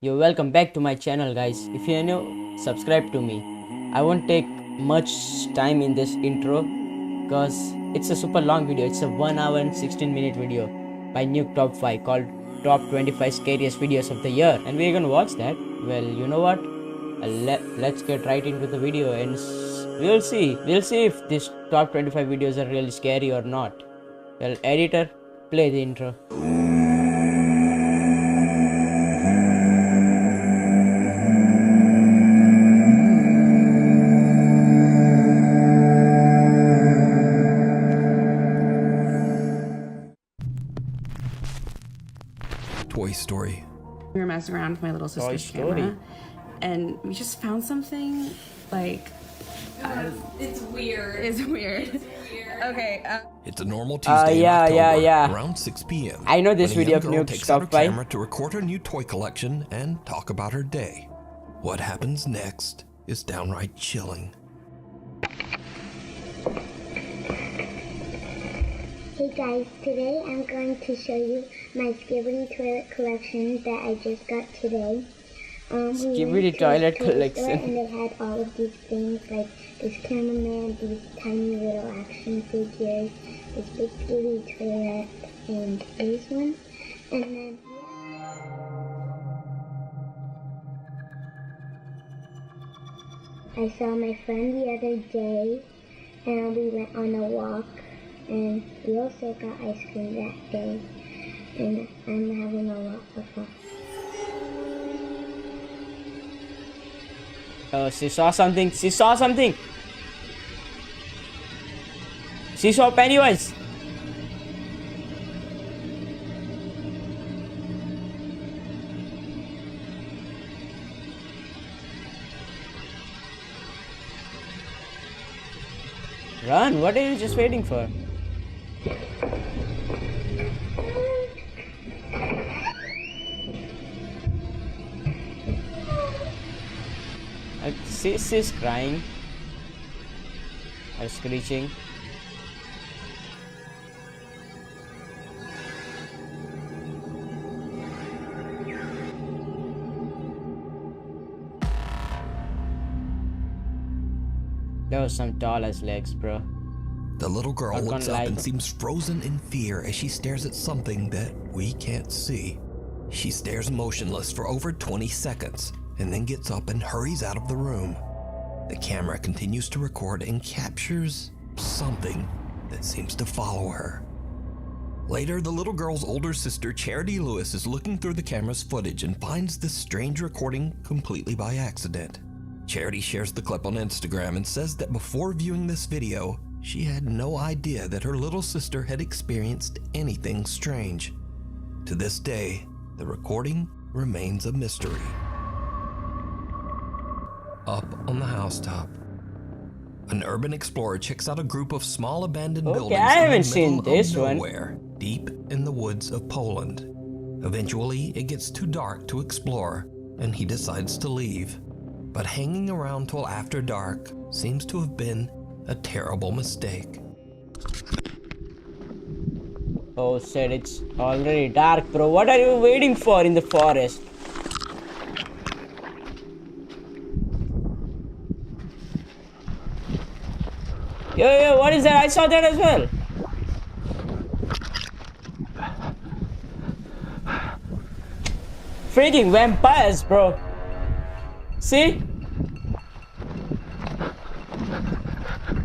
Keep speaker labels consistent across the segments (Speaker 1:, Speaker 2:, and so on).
Speaker 1: You're welcome back to my channel, guys. If you're new, subscribe to me. I won't take much time in this intro because it's a super long video. It's a 1 hour and 16-minute video by Nuke Top 5 called Top 25 Scariest Videos of the Year, and we're gonna watch that. Well, you know what? Let's get right into the video and we'll see. We'll see if these top 25 videos are really scary or not. Well, editor, play the intro.
Speaker 2: Toy Story.
Speaker 3: We were messing around with my little sister's camera, and we just found something like.
Speaker 4: It's weird.
Speaker 3: It's weird. Okay.
Speaker 2: It's a normal Tuesday in October, around 6 p.m.
Speaker 1: I know this
Speaker 2: when a
Speaker 1: video
Speaker 2: young
Speaker 1: of
Speaker 2: girl
Speaker 1: Nuke
Speaker 2: takes out her
Speaker 1: Top 5.
Speaker 2: camera to record her new toy collection and talk about her day. What happens next is downright chilling.
Speaker 5: Hey guys, today I'm going to show you my Skibidi toilet collection that I just got today.
Speaker 1: Skibidi toilet collection.
Speaker 5: And they had all of these things like this cameraman, these tiny little action figures, this big Skibidi toilet, and these ones. And then I saw my friend the other day, and we went on a walk. And we also got ice cream that day, and I'm having a lot of fun.
Speaker 1: Oh, she saw something. She saw something. She saw Pennywise. Run, what are you just waiting for? She's crying or screeching. Those some tall as legs, bro.
Speaker 2: The little girl
Speaker 1: Not
Speaker 2: looks
Speaker 1: gonna
Speaker 2: up
Speaker 1: lie.
Speaker 2: and seems frozen in fear as she stares at something that we can't see. She stares motionless for over 20 seconds and then gets up and hurries out of the room. The camera continues to record and captures something that seems to follow her. Later, the little girl's older sister, Charity Lewis, is looking through the camera's footage and finds this strange recording completely by accident. Charity shares the clip on Instagram and says that before viewing this video, she had no idea that her little sister had experienced anything strange. To this day, the recording remains a mystery. Up on the housetop, an urban explorer checks out a group of small abandoned buildings
Speaker 1: I haven't
Speaker 2: in the
Speaker 1: seen
Speaker 2: middle
Speaker 1: this
Speaker 2: of
Speaker 1: one.
Speaker 2: nowhere, deep in the woods of Poland. Eventually, it gets too dark to explore, and he decides to leave. But hanging around till after dark seems to have been a terrible mistake.
Speaker 1: Oh shit, it's already dark, bro. What are you waiting for in the forest? Yo, what is that? I saw that as well. Freaking vampires, bro. See?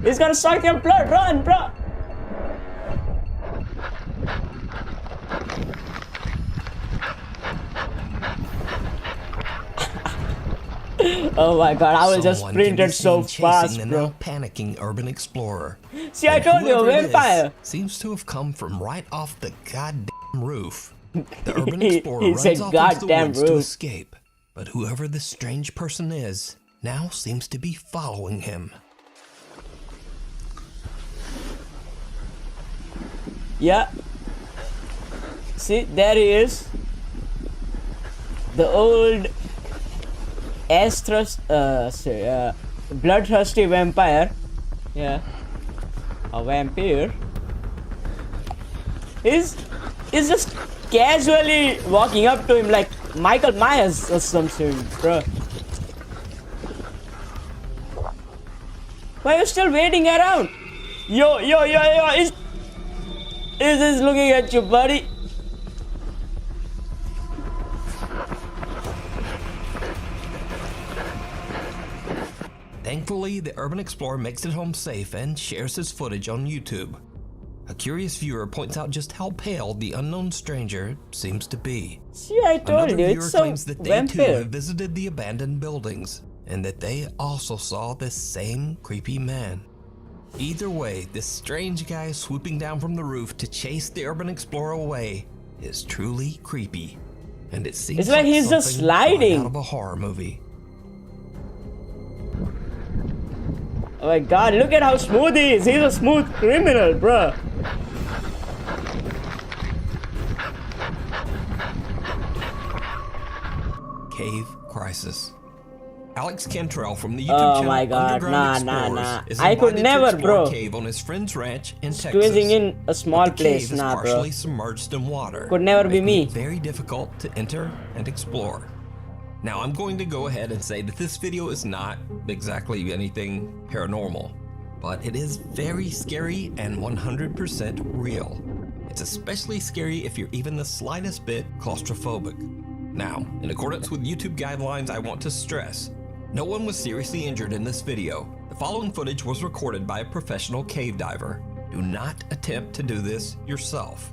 Speaker 1: He's gonna suck your blood. Run, bro. Oh my god, I was just
Speaker 2: Someone can be
Speaker 1: sprinted so
Speaker 2: seen
Speaker 1: fast,
Speaker 2: chasing the
Speaker 1: bro.
Speaker 2: now panicking urban explorer.
Speaker 1: See, I
Speaker 2: And
Speaker 1: told you,
Speaker 2: whoever it is
Speaker 1: vampire.
Speaker 2: seems to have come from right off the goddamn roof. The urban explorer
Speaker 1: He said
Speaker 2: runs off into the
Speaker 1: goddamn
Speaker 2: woods to
Speaker 1: roof.
Speaker 2: escape, but whoever this strange person is now seems to be following him.
Speaker 1: Yeah. See, there he is. The old bloodthirsty vampire. Yeah. A vampire. He's just casually walking up to him like, Michael Myers or something, bro. Why are you still waiting around? Yo, is this looking at you, buddy?
Speaker 2: Thankfully, the urban explorer makes it home safe and shares his footage on YouTube. A curious viewer points out just how pale the unknown stranger seems to be.
Speaker 1: See, I told
Speaker 2: Another
Speaker 1: you,
Speaker 2: viewer
Speaker 1: it's so
Speaker 2: claims that they too
Speaker 1: vampire.
Speaker 2: have visited the abandoned buildings and that they also saw this same creepy man. Either way, this strange guy swooping down from the roof to chase the urban explorer away is truly creepy. And it seems
Speaker 1: It's like he's just
Speaker 2: something right
Speaker 1: sliding.
Speaker 2: out of a horror movie.
Speaker 1: Oh my god, look at how smooth he is. He's a smooth criminal, bro.
Speaker 2: Cave Crisis. Alex Cantrell from the YouTube
Speaker 1: Oh
Speaker 2: channel
Speaker 1: my God,
Speaker 2: Underground
Speaker 1: nah,
Speaker 2: Explorers is
Speaker 1: I could
Speaker 2: invited to
Speaker 1: never,
Speaker 2: explore
Speaker 1: bro.
Speaker 2: a cave on his friend's ranch in Texas.
Speaker 1: Squeezing in a small
Speaker 2: But the
Speaker 1: place,
Speaker 2: cave is
Speaker 1: nah, bro.
Speaker 2: partially submerged in water.
Speaker 1: Could never be
Speaker 2: making
Speaker 1: me.
Speaker 2: it very difficult to enter and explore. Now I'm going to go ahead and say that this video is not exactly anything paranormal, but it is very scary and 100% real. It's especially scary if you're even the slightest bit claustrophobic. Now, in accordance with YouTube guidelines, I want to stress, no one was seriously injured in this video. The following footage was recorded by a professional cave diver. Do not attempt to do this yourself.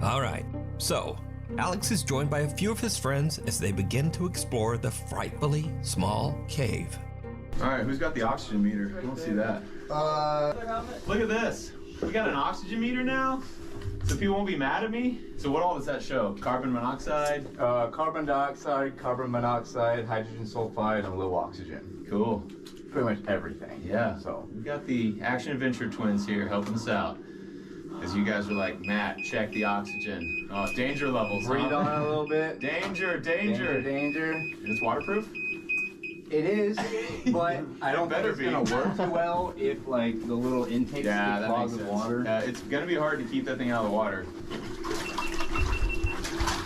Speaker 2: Alright, so, Alex is joined by a few of his friends as they begin to explore the frightfully small cave.
Speaker 6: Alright, who's got the oxygen meter? I don't see that. Look at this. We got an oxygen meter now? So people won't be mad at me? So what all does that show? Carbon monoxide?
Speaker 7: Carbon dioxide, carbon monoxide, hydrogen sulfide, and low oxygen.
Speaker 6: Cool.
Speaker 7: Pretty much everything.
Speaker 6: Yeah.
Speaker 7: So
Speaker 6: We got the action adventure twins here helping us out. As you guys were like, Matt, check the oxygen. Oh, danger levels, huh?
Speaker 7: breathe on it a little bit.
Speaker 6: Danger.
Speaker 7: Danger.
Speaker 6: And it's waterproof?
Speaker 7: It is, but I don't think
Speaker 6: better
Speaker 7: it's
Speaker 6: be.
Speaker 7: gonna work too well if like the little intakes
Speaker 6: Yeah,
Speaker 7: get
Speaker 6: that makes
Speaker 7: clogged
Speaker 6: sense.
Speaker 7: with water.
Speaker 6: It's gonna be hard to keep that thing out of the water.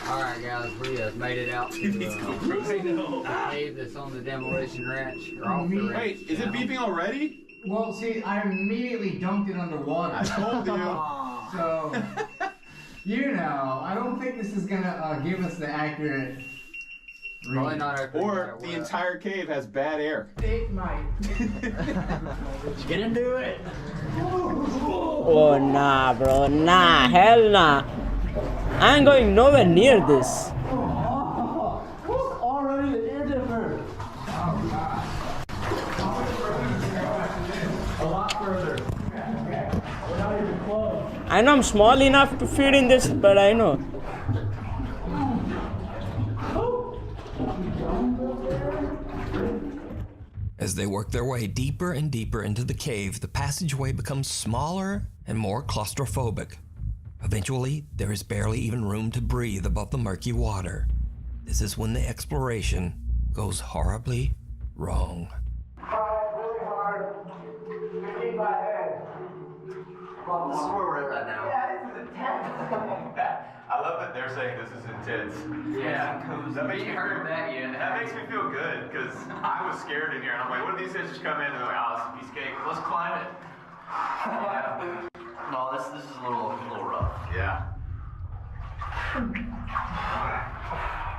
Speaker 8: Alright guys, we have made it out to the cave that's on the demolition ranch. Or off the ranch.
Speaker 6: Wait, is it beeping already?
Speaker 8: Well, see, I immediately dunked it underwater.
Speaker 6: I told you.
Speaker 8: So, you know, I don't think this is gonna give us the accurate. Probably not accurate.
Speaker 6: Or the entire cave has bad air.
Speaker 8: It might. Get into it.
Speaker 1: Oh nah, bro. Nah, hell nah. I ain't going nowhere near this.
Speaker 8: Already an air dipper. A lot further. We're not even close.
Speaker 1: I know I'm small enough to fit in this, but I know.
Speaker 2: As they work their way deeper and deeper into the cave, the passageway becomes smaller and more claustrophobic. Eventually, there is barely even room to breathe above the murky water. This is when the exploration goes horribly wrong.
Speaker 8: Really hard. Keep my head. Well, this is where we're at right now. Yeah, this is intense.
Speaker 6: I love that they're saying this is intense.
Speaker 8: Yeah,
Speaker 6: That makes me
Speaker 8: heard that yet.
Speaker 6: That makes me feel good because I was scared in here and I'm like, what if these guys just come in and they're like, oh, it's a piece of cake. Let's climb it.
Speaker 8: Yeah. No, this is a little rough.
Speaker 6: Yeah.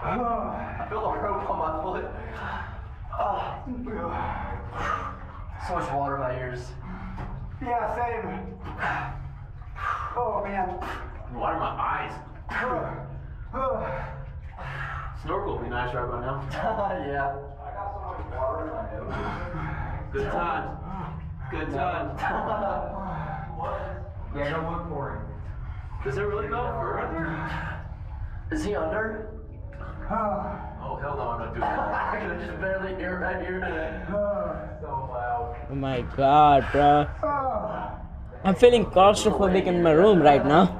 Speaker 8: I feel the rope on my foot. So much water in my ears. Yeah, same. Oh man.
Speaker 6: Water in my eyes.
Speaker 8: Snorkel would be nice right about now. Yeah. I got so much water in my head. Good times. Good times. Yeah, no wood pouring. Does it really go further? Is he under?
Speaker 6: Oh, hell no, I'm not doing that.
Speaker 8: I can just barely hear right here. So loud.
Speaker 1: Oh my god, bro. I'm feeling claustrophobic in my room right now.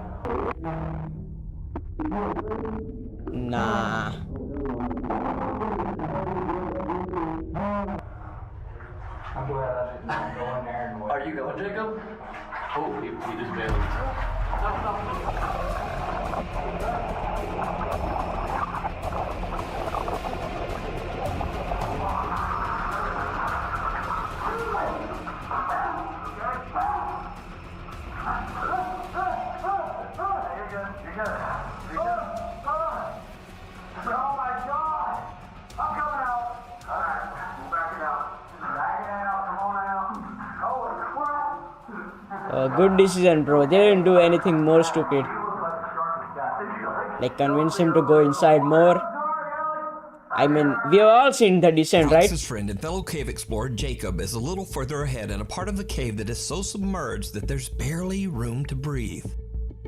Speaker 1: Nah.
Speaker 8: I'm glad I didn't go in there and wait. Are you going, Jacob? Oh, he just bailed.
Speaker 1: Good decision, bro. They didn't do anything more stupid. Like convince him to go inside more. I mean, we have all seen The Descent, right?
Speaker 2: Alex's friend and fellow cave explorer Jacob is a little further ahead in a part of the cave that is so submerged that there's barely room to breathe.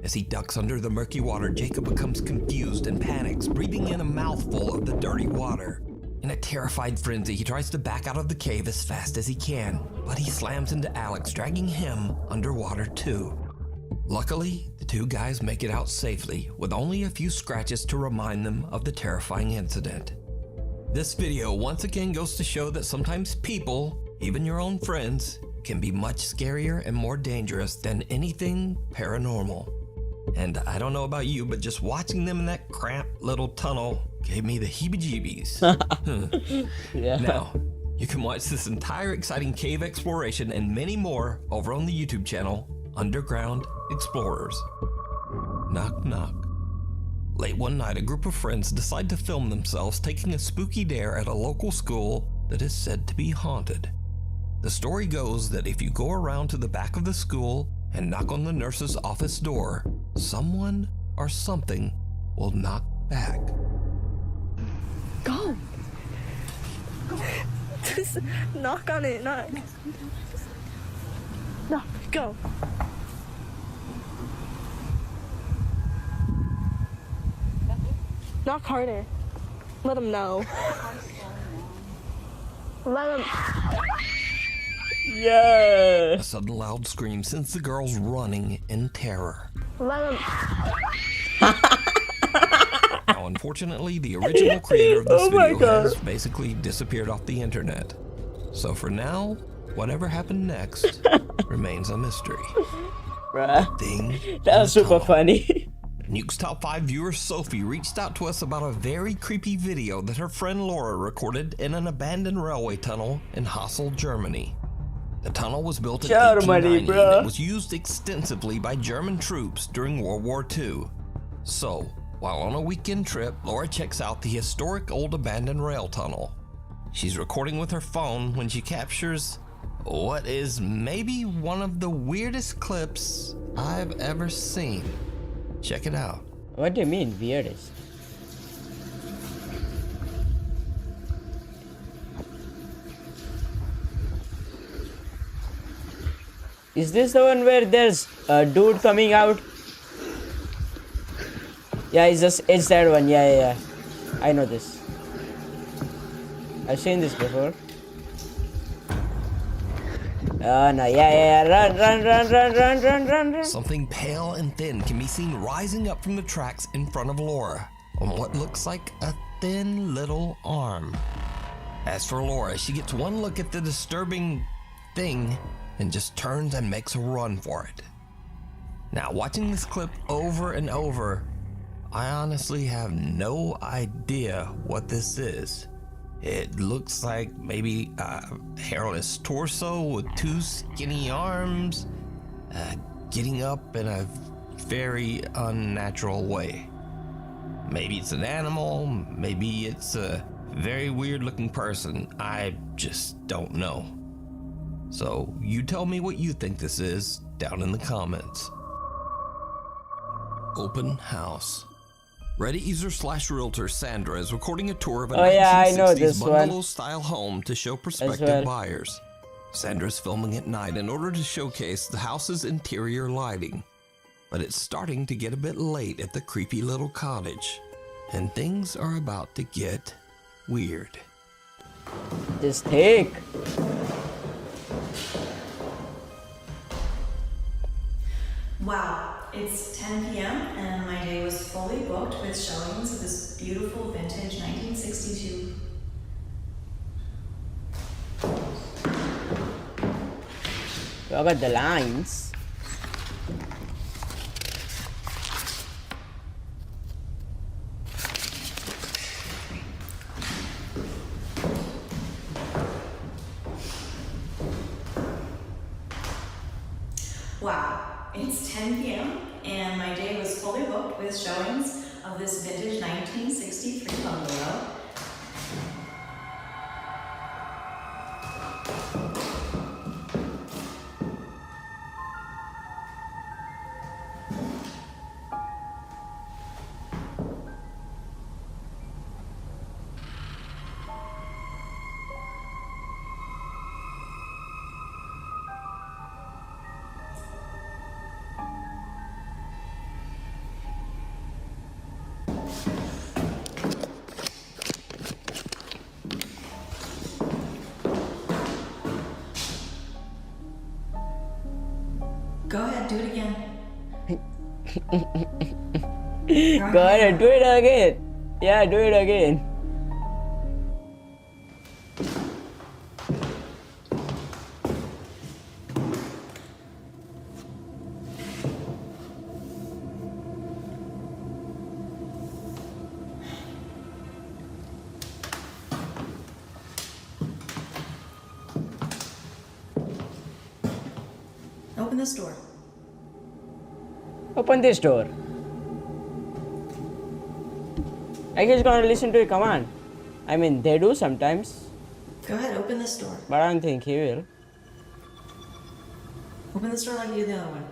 Speaker 2: As he ducks under the murky water, Jacob becomes confused and panics, breathing in a mouthful of the dirty water. In a terrified frenzy, he tries to back out of the cave as fast as he can, but he slams into Alex, dragging him underwater too. Luckily, the two guys make it out safely, with only a few scratches to remind them of the terrifying incident. This video once again goes to show that sometimes people, even your own friends, can be much scarier and more dangerous than anything paranormal. And I don't know about you, but just watching them in that cramped little tunnel gave me the heebie-jeebies.
Speaker 1: Yeah.
Speaker 2: Now, you can watch this entire exciting cave exploration and many more over on the YouTube channel, Underground Explorers. Knock, knock. Late one night, a group of friends decide to film themselves taking a spooky dare at a local school that is said to be haunted. The story goes that if you go around to the back of the school and knock on the nurse's office door, someone or something will knock back.
Speaker 9: Go! Just knock on it, knock. No, go. Knock harder. Let them know. Let them.
Speaker 1: Yeah.
Speaker 2: A sudden loud scream sends the girls running in terror.
Speaker 9: Let them.
Speaker 2: Now, unfortunately, the original creator of this
Speaker 1: Oh my
Speaker 2: video
Speaker 1: God.
Speaker 2: has basically disappeared off the internet. So for now, whatever happened next remains a mystery.
Speaker 1: Bruh.
Speaker 2: Thing
Speaker 1: That was super funny.
Speaker 2: Nuke's Top 5 viewer Sophie reached out to us about a very creepy video that her friend Laura recorded in an abandoned railway tunnel in Hassel, Germany. The tunnel was built in
Speaker 1: Germany,
Speaker 2: 1890
Speaker 1: bruh.
Speaker 2: and it was used extensively by German troops during World War II. So, while on a weekend trip, Laura checks out the historic old abandoned rail tunnel. She's recording with her phone when she captures what is maybe one of the weirdest clips I've ever seen. Check it out.
Speaker 1: What do you mean, weirdest? Is this the one where there's a dude coming out? Yeah, it's that one. Yeah. I know this. I've seen this before. Oh no, yeah, run.
Speaker 2: Something pale and thin can be seen rising up from the tracks in front of Laura on what looks like a thin little arm. As for Laura, she gets one look at the disturbing thing and just turns and makes a run for it. Now, watching this clip over and over, I honestly have no idea what this is. It looks like maybe a hairless torso with two skinny arms, getting up in a very unnatural way. Maybe it's an animal, maybe it's a very weird looking person. I just don't know. So you tell me what you think this is down in the comments. Open house. Reddit user / realtor Sandra is recording a tour of a 1960s bungalow-style home to show prospective buyers. Sandra's filming at night in order to showcase the house's interior lighting. But it's starting to get a bit late at the creepy little cottage, and things are about to get weird.
Speaker 1: Just take.
Speaker 10: Wow, it's 10 p.m. and my day was fully booked with showings of this beautiful vintage 1962.
Speaker 1: Look at the lines.
Speaker 10: Wow, it's 10 p.m. and my day was fully booked with showings of this vintage 1963 bungalow. Go ahead, do it again.
Speaker 1: Go ahead, do it again. Yeah, do it again.
Speaker 10: Open this door.
Speaker 1: Open this door. I guess he's gonna listen to a command. I mean, they do sometimes,
Speaker 10: Go ahead, open this door.
Speaker 1: but I don't think he will.
Speaker 10: Open this door like you did the other one.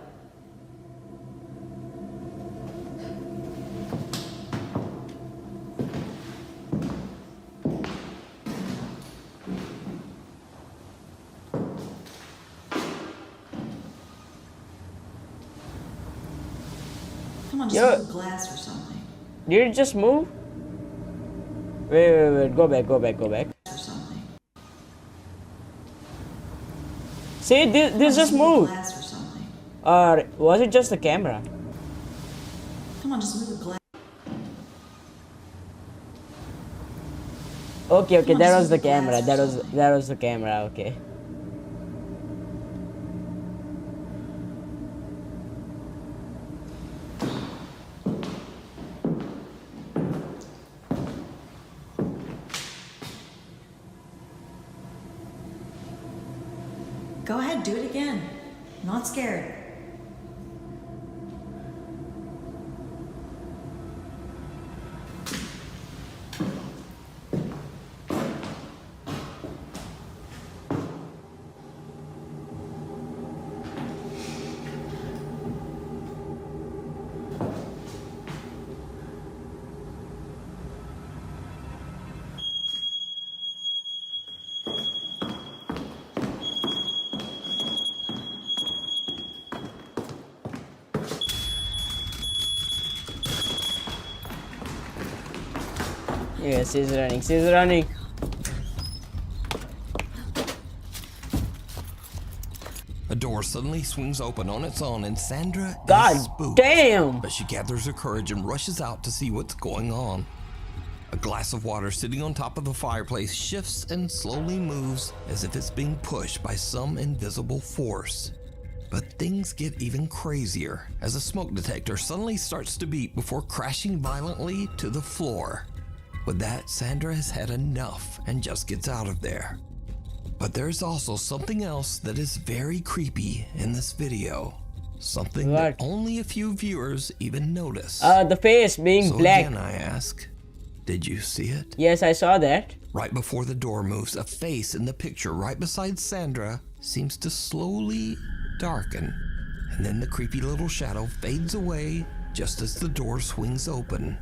Speaker 10: Come on, just
Speaker 1: Yo.
Speaker 10: move glass or something.
Speaker 1: Did it just move? Wait. Go back.
Speaker 10: Or something.
Speaker 1: See, this just
Speaker 10: move
Speaker 1: moved.
Speaker 10: glass or something.
Speaker 1: Or was it just the camera?
Speaker 10: Come on, just move the glass.
Speaker 1: Okay,
Speaker 10: Come on,
Speaker 1: that
Speaker 10: just
Speaker 1: was the
Speaker 10: move the glass
Speaker 1: camera.
Speaker 10: or something.
Speaker 1: That was the camera. Okay.
Speaker 10: Go ahead, do it again. Not scared.
Speaker 1: Yes, he's running.
Speaker 2: A door suddenly swings open on its own and Sandra
Speaker 1: God
Speaker 2: is spooked.
Speaker 1: damn!
Speaker 2: But she gathers her courage and rushes out to see what's going on. A glass of water sitting on top of the fireplace shifts and slowly moves as if it's being pushed by some invisible force. But things get even crazier as a smoke detector suddenly starts to beep before crashing violently to the floor. With that, Sandra has had enough and just gets out of there. But there's also something else that is very creepy in this video. Something that only a few viewers even notice.
Speaker 1: The face being
Speaker 2: So
Speaker 1: black.
Speaker 2: again I ask, did you see it?
Speaker 1: Yes, I saw that.
Speaker 2: Right before the door moves, a face in the picture right beside Sandra seems to slowly darken. And then the creepy little shadow fades away just as the door swings open.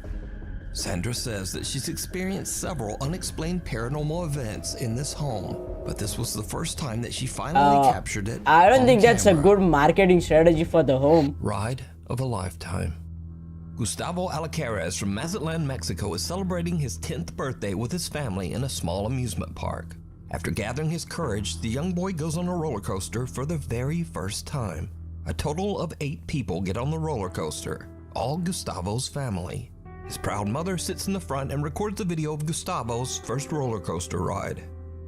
Speaker 2: Sandra says that she's experienced several unexplained paranormal events in this home, but this was the first time that she finally captured it.
Speaker 1: I don't
Speaker 2: on
Speaker 1: think that's a
Speaker 2: camera.
Speaker 1: good marketing strategy for the home.
Speaker 2: Ride of a lifetime. Gustavo Alcaraz from Mazatlan, Mexico is celebrating his 10th birthday with his family in a small amusement park. After gathering his courage, the young boy goes on a roller coaster for the very first time. A total of 8 people get on the roller coaster, all Gustavo's family. His proud mother sits in the front and records a video of Gustavo's first roller coaster ride.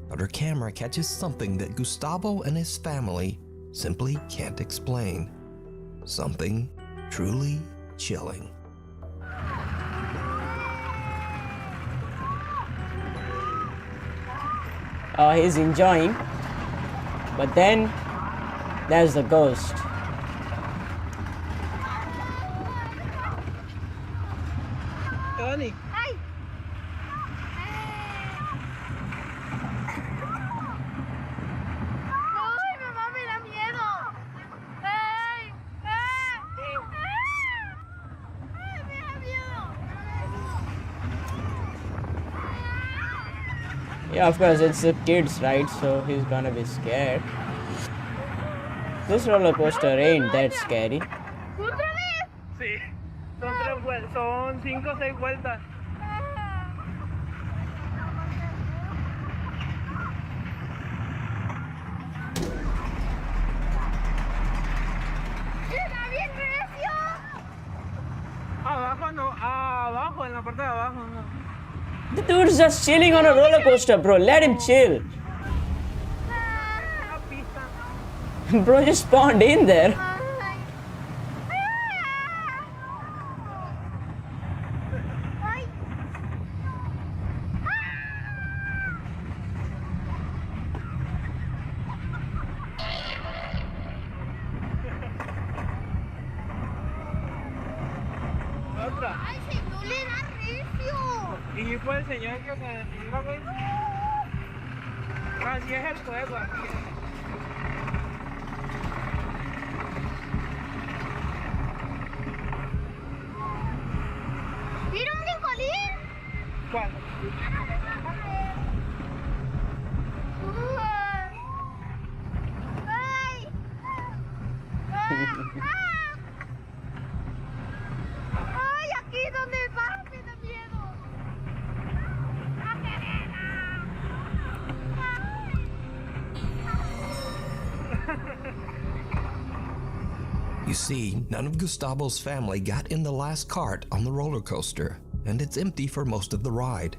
Speaker 2: But her camera catches something that Gustavo and his family simply can't explain. Something truly chilling.
Speaker 1: He's enjoying. But then, there's the ghost.
Speaker 9: Honey.
Speaker 4: ¡Ay, mamá, me da miedo! ¡Ay! ¡Ay! ¡Ay, me da miedo!
Speaker 1: Yeah, of course, it's the kids, right? So he's gonna be scared. This roller coaster ain't that scary.
Speaker 4: ¿Otra vez?
Speaker 9: Sí. Son 5 o 6 vueltas.
Speaker 4: ¡Está bien recio!
Speaker 9: Abajo no, abajo, en la parte de abajo no.
Speaker 1: The dude's just chilling on a roller coaster, bro. Let him chill. Bro just spawned in there.
Speaker 9: Otra.
Speaker 4: ¡Ay, si no le da recio!
Speaker 9: Y fue el señor que se detuvo, güey. Así es el juego.
Speaker 4: ¡Mira un brincolín!
Speaker 9: ¿Cuál?
Speaker 4: ¡Ay! ¡Ay, aquí donde va! ¡Me da miedo!
Speaker 2: You see, none of Gustavo's family got in the last cart on the roller coaster, and it's empty for most of the ride.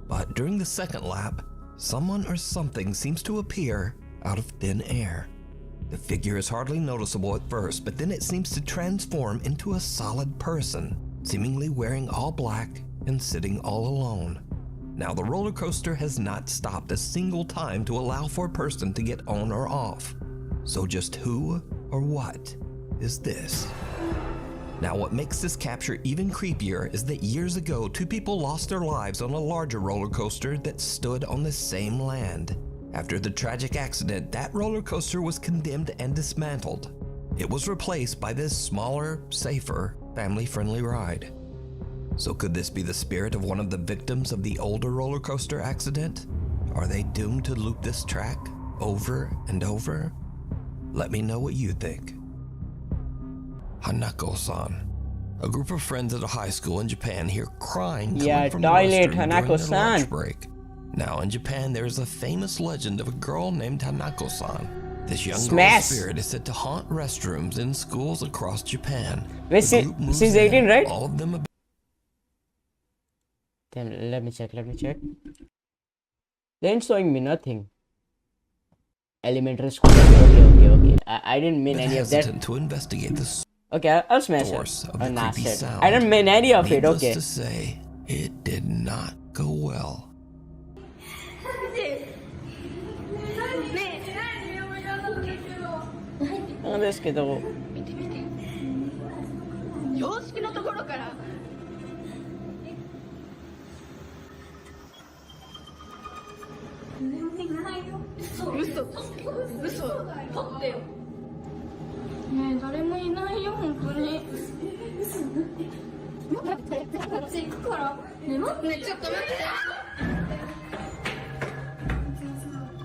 Speaker 2: But during the second lap, someone or something seems to appear out of thin air. The figure is hardly noticeable at first, but then it seems to transform into a solid person, seemingly wearing all black and sitting all alone. Now, the roller coaster has not stopped a single time to allow for a person to get on or off. So just who or what is this? Now, what makes this capture even creepier is that years ago, 2 people lost their lives on a larger roller coaster that stood on the same land. After the tragic accident, that roller coaster was condemned and dismantled. It was replaced by this smaller, safer, family-friendly ride. So could this be the spirit of one of the victims of the older roller coaster accident? Are they doomed to loop this track over and over? Let me know what you think. Hanako-san. A group of friends at a high school in Japan hear crying coming from the restroom during their lunch break. Now in Japan, there is a famous legend of a girl named Hanako-san. This young girl's spirit is said to haunt restrooms in schools across Japan.
Speaker 1: Wait, she's 18, right?
Speaker 2: All of them.
Speaker 1: Damn, let me check. They ain't showing me nothing. Elementary school. Okay. I didn't mean any of that.
Speaker 2: To investigate this.
Speaker 1: Okay, I'll smash
Speaker 2: Source
Speaker 1: it.
Speaker 2: of the creepy sound.
Speaker 1: I didn't mean any of it.
Speaker 2: Needless
Speaker 1: Okay.
Speaker 2: to say, it did not go well.
Speaker 1: なんですけど。
Speaker 4: 洋式のところから。嘘。取ってよ。ねえ、誰もいないよ、本当に。待って、こっち行くから。ね、待って、ちょっと待って。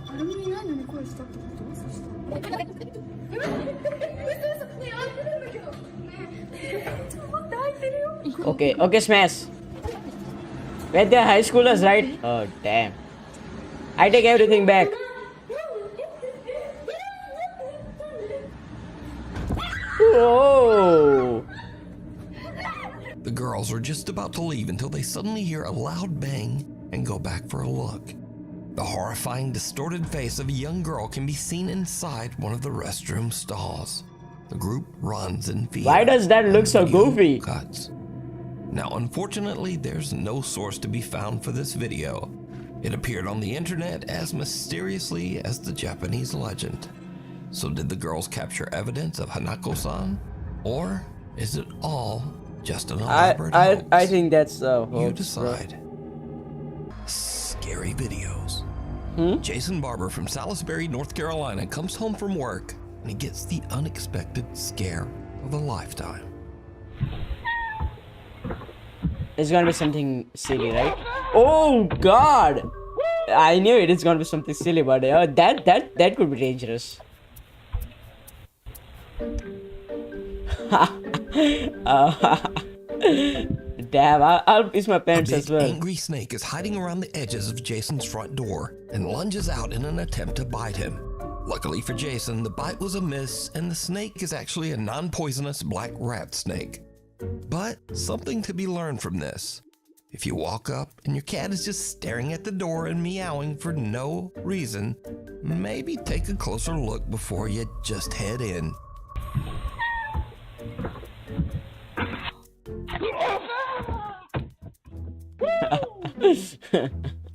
Speaker 4: 誰もいないのに声したってことそしたら。嘘。ねえ、開いてるんだけど。ねえ、ちょっと待って、開いてるよ。
Speaker 1: Okay, smash. Wait, they're high schoolers, right? Oh, damn. I take everything back. Whoa!
Speaker 2: The girls are just about to leave until they suddenly hear a loud bang and go back for a look. The horrifying, distorted face of a young girl can be seen inside one of the restroom stalls. The group runs in fear.
Speaker 1: Why does that look so goofy?
Speaker 2: Cuts. Now, unfortunately, there's no source to be found for this video. It appeared on the internet as mysteriously as the Japanese legend. So did the girls capture evidence of Hanako-san? Or is it all just an elaborate hoax?
Speaker 1: I think that's hoax,
Speaker 2: You decide. Scary videos. Jason Barber from Salisbury, North Carolina comes home from work and he gets the unexpected scare of a lifetime.
Speaker 1: It's gonna be something silly, right? Oh God! I knew it. It's gonna be something silly, but that could be dangerous. Damn, I'll piss my pants
Speaker 2: A
Speaker 1: as
Speaker 2: big
Speaker 1: well.
Speaker 2: angry snake is hiding around the edges of Jason's front door and lunges out in an attempt to bite him. Luckily for Jason, the bite was a miss, and the snake is actually a non-poisonous black rat snake. But something to be learned from this. If you walk up and your cat is just staring at the door and meowing for no reason, maybe take a closer look before you just head in.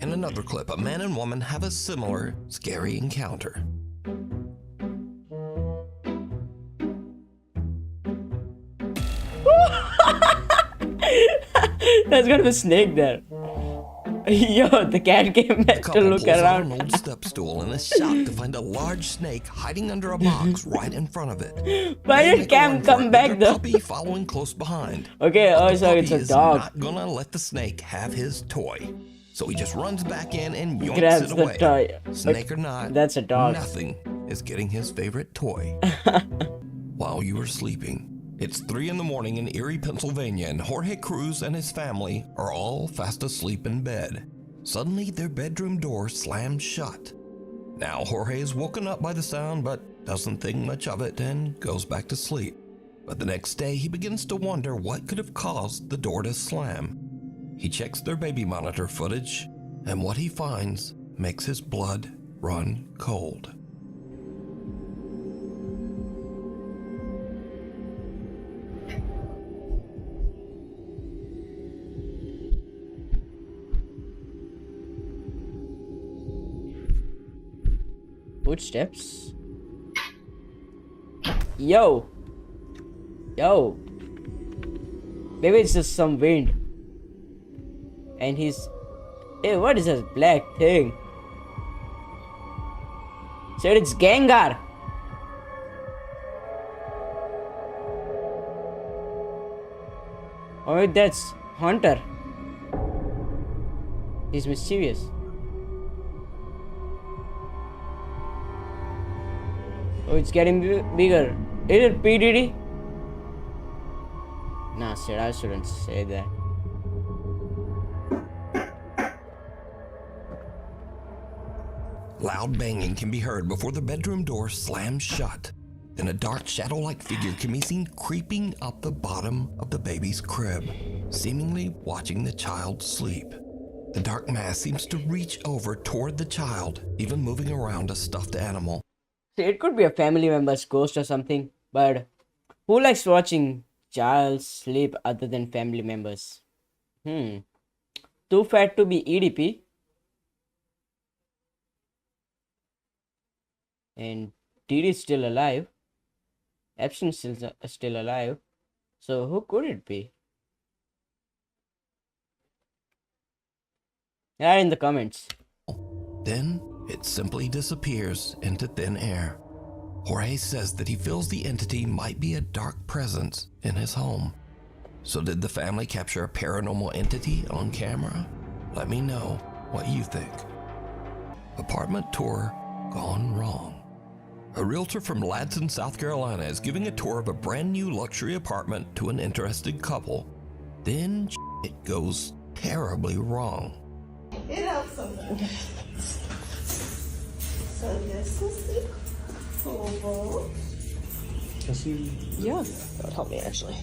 Speaker 2: In another clip, a man and woman have a similar scary encounter.
Speaker 1: There's gonna be a snake there. Yo, the cat came back to look around.
Speaker 2: An old step stool and is shocked to find a large snake hiding under a box right in front of it.
Speaker 1: Why did Cam come back though?
Speaker 2: Puppy following close behind.
Speaker 1: Okay, oh, so it's a dog.
Speaker 2: Not gonna let the snake have his toy, so he just runs back in and yoinks
Speaker 1: Grabs
Speaker 2: it
Speaker 1: the
Speaker 2: away.
Speaker 1: toy.
Speaker 2: Snake or not,
Speaker 1: that's a dog.
Speaker 2: Nothing is getting his favorite toy. While you were sleeping. It's 3 in the morning in Erie, Pennsylvania, and Jorge Cruz and his family are all fast asleep in bed. Suddenly, their bedroom door slams shut. Now, Jorge is woken up by the sound, but doesn't think much of it and goes back to sleep. But the next day, he begins to wonder what could have caused the door to slam. He checks their baby monitor footage, and what he finds makes his blood run cold.
Speaker 1: Footsteps. Yo. Maybe it's just some wind. And he's... Hey, what is this black thing? Said it's Gengar. Or maybe that's Hunter. He's mischievous. Oh, it's getting bigger. Is it PDD? Nah, shit, I shouldn't say that.
Speaker 2: Loud banging can be heard before the bedroom door slams shut. Then a dark shadow-like figure can be seen creeping up the bottom of the baby's crib, seemingly watching the child sleep. The dark mass seems to reach over toward the child, even moving around a stuffed animal.
Speaker 1: See, it could be a family member's ghost or something, but who likes watching child sleep other than family members? Too fat to be EDP. And Didi is still alive. Epstein is still alive. So who could it be? Yeah, in the comments.
Speaker 2: Then it simply disappears into thin air. Jorge says that he feels the entity might be a dark presence in his home. So did the family capture a paranormal entity on camera? Let me know what you think. Apartment tour gone wrong. A realtor from Ladson, South Carolina is giving a tour of a brand new luxury apartment to an interested couple. Then it goes terribly wrong.
Speaker 11: It helps sometimes. So this is the oval.
Speaker 3: Yeah, that would help me actually.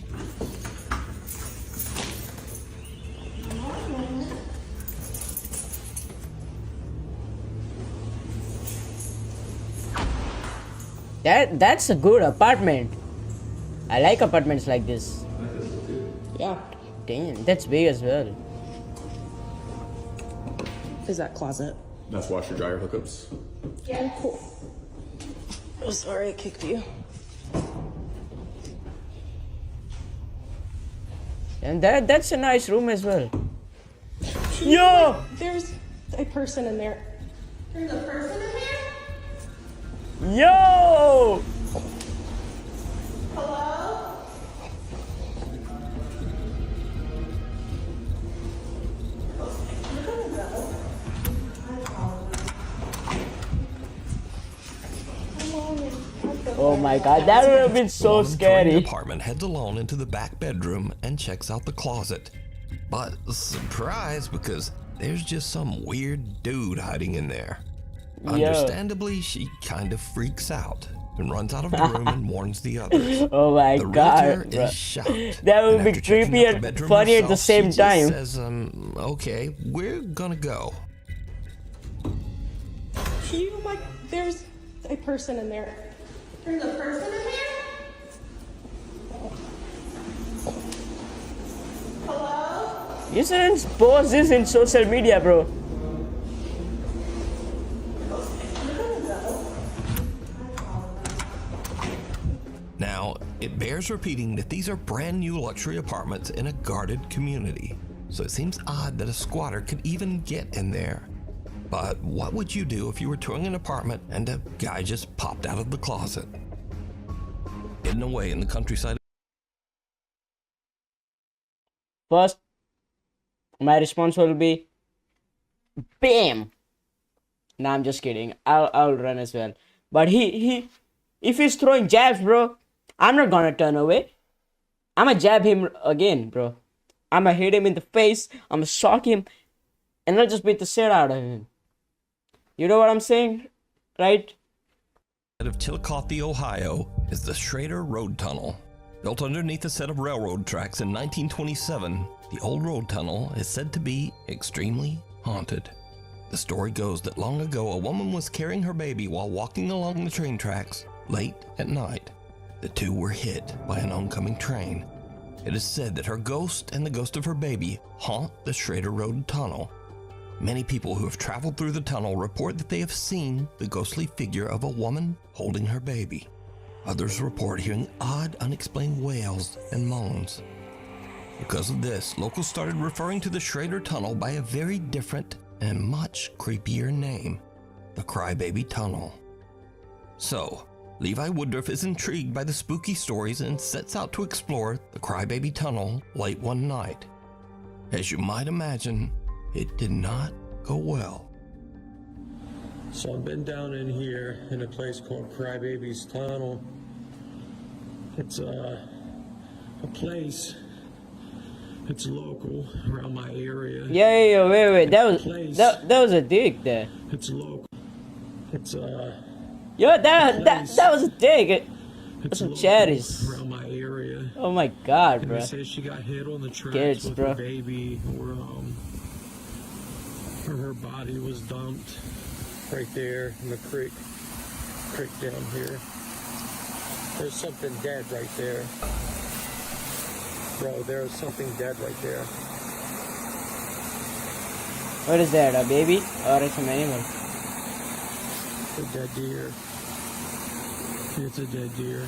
Speaker 1: That's a good apartment. I like apartments like this.
Speaker 3: Yeah.
Speaker 1: Damn, that's big as well.
Speaker 3: Is that closet?
Speaker 12: That's washer dryer hookups.
Speaker 3: Yeah, cool. Oh, sorry, I kicked you.
Speaker 1: And that's a nice room as well. Yo!
Speaker 3: There's a person in there.
Speaker 11: There's a person in there?
Speaker 1: Yo!
Speaker 11: Hello?
Speaker 1: Oh my god, that would have been so
Speaker 2: The
Speaker 1: scary.
Speaker 2: apartment heads alone into the back bedroom and checks out the closet. But surprise, because there's just some weird dude hiding in there.
Speaker 1: Yo.
Speaker 2: Understandably, she kind of freaks out and runs out of the room and warns the others.
Speaker 1: Oh my
Speaker 2: the
Speaker 1: god,
Speaker 2: realtor
Speaker 1: bro.
Speaker 2: is shocked.
Speaker 1: That would
Speaker 2: And
Speaker 1: be
Speaker 2: after checking
Speaker 1: creepy
Speaker 2: out the
Speaker 1: and
Speaker 2: bedroom
Speaker 1: funny at the
Speaker 2: herself,
Speaker 1: same
Speaker 2: she
Speaker 1: time.
Speaker 2: just says, okay, we're gonna go.
Speaker 11: You like there's a person in there. There's a person in there? Hello?
Speaker 1: You shouldn't post this in social media, bro.
Speaker 2: Now, it bears repeating that these are brand new luxury apartments in a guarded community, so it seems odd that a squatter could even get in there. But what would you do if you were touring an apartment and a guy just popped out of the closet? Hidden away in the countryside.
Speaker 1: First, my response will be, BAM! Nah, I'm just kidding. I'll run as well. But if he's throwing jabs, bro, I'm not gonna turn away. I'ma jab him again, bro. I'ma hit him in the face. I'ma shock him, and I'll just beat the shit out of him. You know what I'm saying, right?
Speaker 2: Of Chillicothe, Ohio, is the Schrader Road Tunnel. Built underneath a set of railroad tracks in 1927, the old road tunnel is said to be extremely haunted. The story goes that long ago, a woman was carrying her baby while walking along the train tracks late at night. The two were hit by an oncoming train. It is said that her ghost and the ghost of her baby haunt the Schrader Road Tunnel. Many people who have traveled through the tunnel report that they have seen the ghostly figure of a woman holding her baby. Others report hearing odd, unexplained wails and moans. Because of this, locals started referring to the Schrader Tunnel by a very different and much creepier name, the Crybaby Tunnel. So, Levi Woodruff is intrigued by the spooky stories and sets out to explore the Crybaby Tunnel late one night. As you might imagine, it did not go well.
Speaker 13: So I've been down in here in a place called Crybaby's Tunnel. It's a place. It's local around my area.
Speaker 1: Yeah, wait. That was a dig there.
Speaker 13: It's local. It's
Speaker 1: Yo, that was a dig. That's some cherries.
Speaker 13: around my area.
Speaker 1: Oh my god,
Speaker 13: And
Speaker 1: bro.
Speaker 13: they say she got hit on the tracks
Speaker 1: Kids,
Speaker 13: with
Speaker 1: bro.
Speaker 13: a baby, or her body was dumped right there in the creek down here. There's something dead right there. Bro, there's something dead right there.
Speaker 1: What is that, a baby or it's an animal?
Speaker 13: A dead deer. It's a dead deer.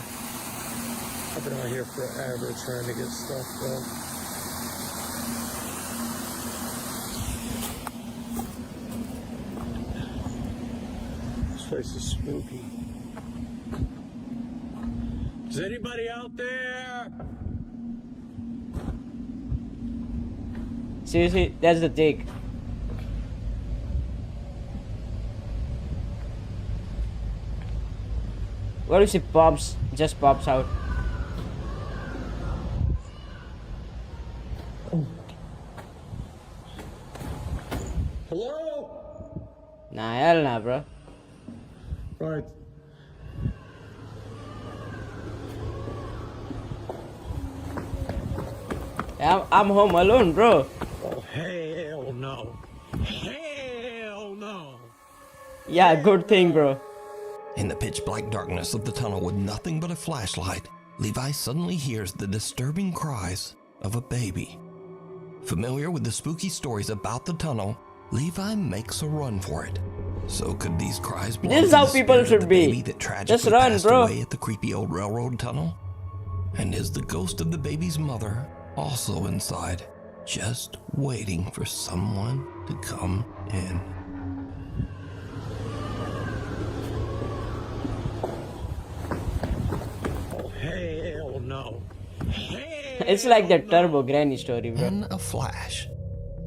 Speaker 13: I've been out here forever trying to get stuff done. This place is spooky. Is anybody out there?
Speaker 1: Seriously, that's the dig. What if it just pops out?
Speaker 13: Hello?
Speaker 1: Nah, hell nah, bro.
Speaker 13: Right.
Speaker 1: I'm home alone, bro.
Speaker 13: Oh, hell no. Hell no.
Speaker 1: Yeah, good thing, bro.
Speaker 2: In the pitch black darkness of the tunnel with nothing but a flashlight, Levi suddenly hears the disturbing cries of a baby. Familiar with the spooky stories about the tunnel, Levi makes a run for it. So could these cries belong
Speaker 1: This is
Speaker 2: to
Speaker 1: how
Speaker 2: the
Speaker 1: people
Speaker 2: spirit of
Speaker 1: should
Speaker 2: the
Speaker 1: be.
Speaker 2: baby that tragically
Speaker 1: Just run,
Speaker 2: passed
Speaker 1: bro.
Speaker 2: away at the creepy old railroad tunnel? And is the ghost of the baby's mother also inside, just waiting for someone to come in?
Speaker 13: Oh, hell no.
Speaker 1: It's like the Turbo Granny story, bro.
Speaker 2: In a flash,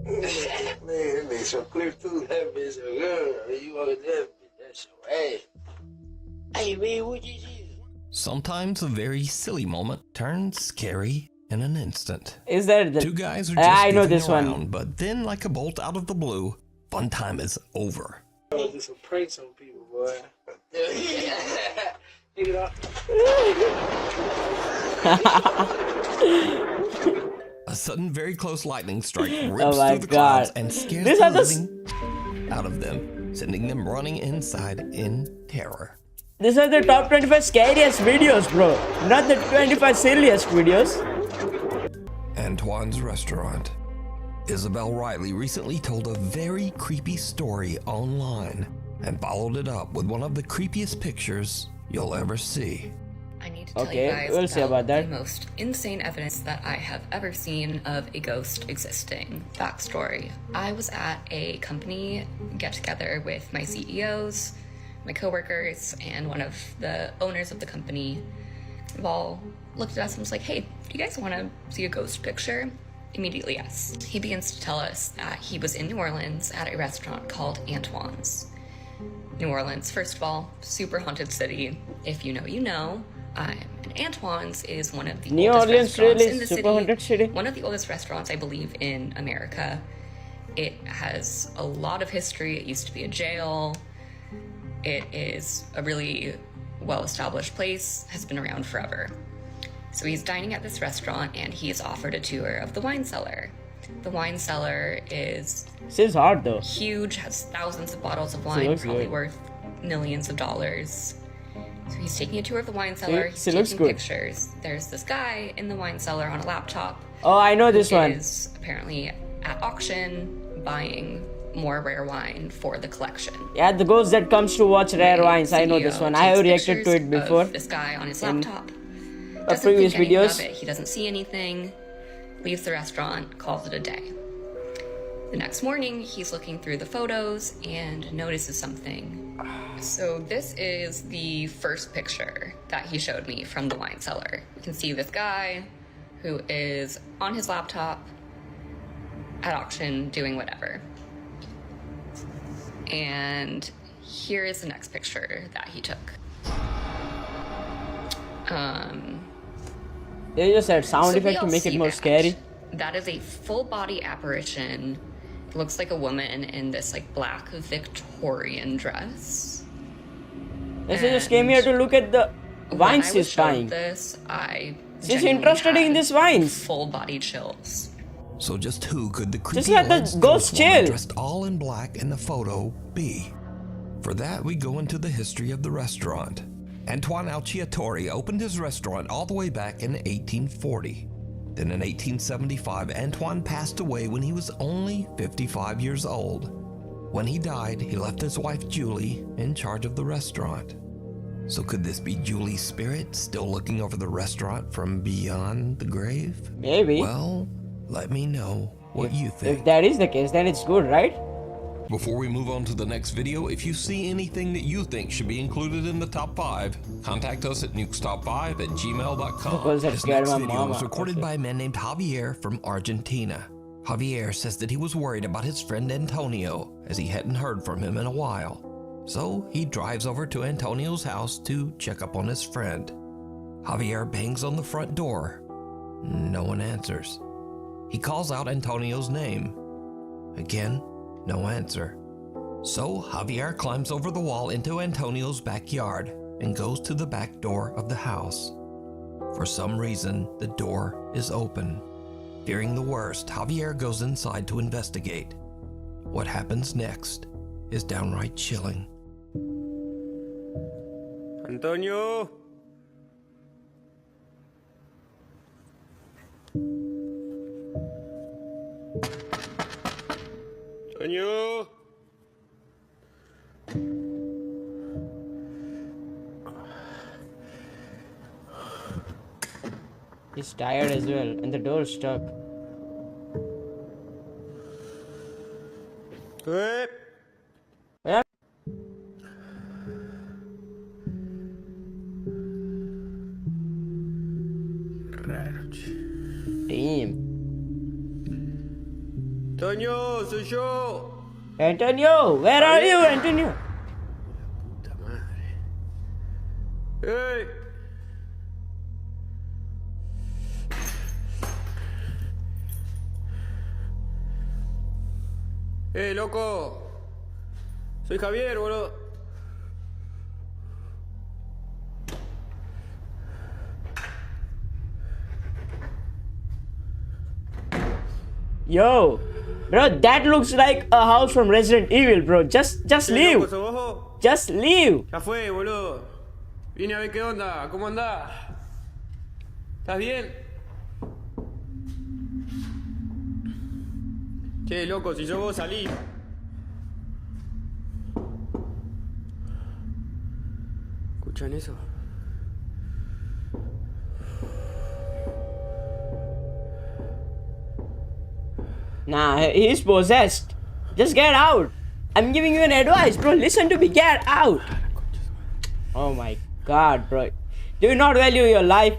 Speaker 8: Man, that makes so clear too. That bitch so good. You want that bitch, that's your ass. Hey, man, what you do?
Speaker 2: Sometimes a very silly moment turns scary in an instant.
Speaker 1: Is that the...
Speaker 2: Two guys are just
Speaker 1: I know
Speaker 2: goofing
Speaker 1: this
Speaker 2: around,
Speaker 1: one.
Speaker 2: but then like a bolt out of the blue, fun time is over.
Speaker 9: I do some pranks on people, boy. Get it up.
Speaker 2: A sudden, very close lightning strike rips
Speaker 1: Oh my
Speaker 2: through the clouds
Speaker 1: God.
Speaker 2: and scares
Speaker 1: These
Speaker 2: the
Speaker 1: are the
Speaker 2: living out of them, sending them running inside in terror.
Speaker 1: These are the top 25 scariest videos, bro. Not the 25 silliest videos.
Speaker 2: Antoine's Restaurant. Isabel Riley recently told a very creepy story online and followed it up with one of the creepiest pictures you'll ever see.
Speaker 14: I need to tell you guys
Speaker 1: we'll see about that.
Speaker 14: the most insane evidence that I have ever seen of a ghost existing. Backstory. I was at a company get-together with my CEOs, my coworkers, and one of the owners of the company. We've all looked at us and was like, hey, do you guys want to see a ghost picture? Immediately, yes. He begins to tell us that he was in New Orleans at a restaurant called Antoine's. New Orleans, first of all, super haunted city. If you know, you know. And Antoine's is one of the
Speaker 1: New
Speaker 14: oldest
Speaker 1: Orleans
Speaker 14: restaurants
Speaker 1: really
Speaker 14: in the
Speaker 1: super haunted city.
Speaker 14: One of the oldest restaurants, I believe, in America. It has a lot of history. It used to be a jail. It is a really well-established place, has been around forever. So he's dining at this restaurant and he is offered a tour of the wine cellar. The wine cellar is
Speaker 1: hard though.
Speaker 14: Huge, has thousands of bottles of wine, probably worth millions of dollars. So he's taking a tour of the wine cellar, he's taking pictures. There's this guy in the wine cellar on a laptop.
Speaker 1: Oh, I know this one.
Speaker 14: He is apparently at auction buying more rare wine for the collection.
Speaker 1: Yeah, the ghost that comes to watch rare wines. I know this one. I have reacted to it before.
Speaker 14: This guy on his laptop.
Speaker 1: Previous videos.
Speaker 14: He doesn't see anything, leaves the restaurant, calls it a day. The next morning, he's looking through the photos and notices something. So this is the first picture that he showed me from the wine cellar. You can see this guy who is on his laptop at auction doing whatever. And here is the next picture that he took.
Speaker 1: They just had sound effect to make it more scary.
Speaker 14: That is a full body apparition. It looks like a woman in this like black Victorian dress.
Speaker 1: This just came here to look at the wines she's buying. She's interested in these wines.
Speaker 14: Full body chills.
Speaker 2: So just who could the creepy
Speaker 1: just let the ghost chill
Speaker 2: dressed all in black in the photo be? For that, we go into the history of the restaurant. Antoine Alciatore opened his restaurant all the way back in 1840. Then in 1875, Antoine passed away when he was only 55 years old. When he died, he left his wife Julie in charge of the restaurant. So could this be Julie's spirit still looking over the restaurant from beyond the grave?
Speaker 1: Maybe.
Speaker 2: Well, let me know what you think.
Speaker 1: If that is the case, then it's good, right?
Speaker 2: Before we move on to the next video, if you see anything that you think should be included in the top 5, contact us at nukestop5@gmail.com. This next video was recorded by a man named Javier from Argentina. Javier says that he was worried about his friend Antonio, as he hadn't heard from him in a while. So he drives over to Antonio's house to check up on his friend. Javier bangs on the front door. No one answers. He calls out Antonio's name. Again, no answer. So Javier climbs over the wall into Antonio's backyard and goes to the back door of the house. For some reason, the door is open. Fearing the worst, Javier goes inside to investigate. What happens next is downright chilling.
Speaker 13: Antonio! Antonio!
Speaker 1: He's tired as well, and the door's stuck.
Speaker 13: Hey!
Speaker 1: Yeah. Damn.
Speaker 13: Antonio, soy yo!
Speaker 1: Antonio, where are you, Antonio?
Speaker 13: Hey! Loco. Soy Javier, boludo.
Speaker 1: Yo, bro, that looks like a house from Resident Evil, bro. Just leave.
Speaker 13: Loco, ¿sos vos?
Speaker 1: Just leave.
Speaker 13: Ya fue, boludo. Vine a ver qué onda. ¿Cómo andás? ¿Estás bien? Che, loco, si sos vos, salí. ¿Escuchan eso?
Speaker 1: Nah, he's possessed. Just get out. I'm giving you an advice, bro. Listen to me. Get out. Oh my god, bro. Do you not value your life?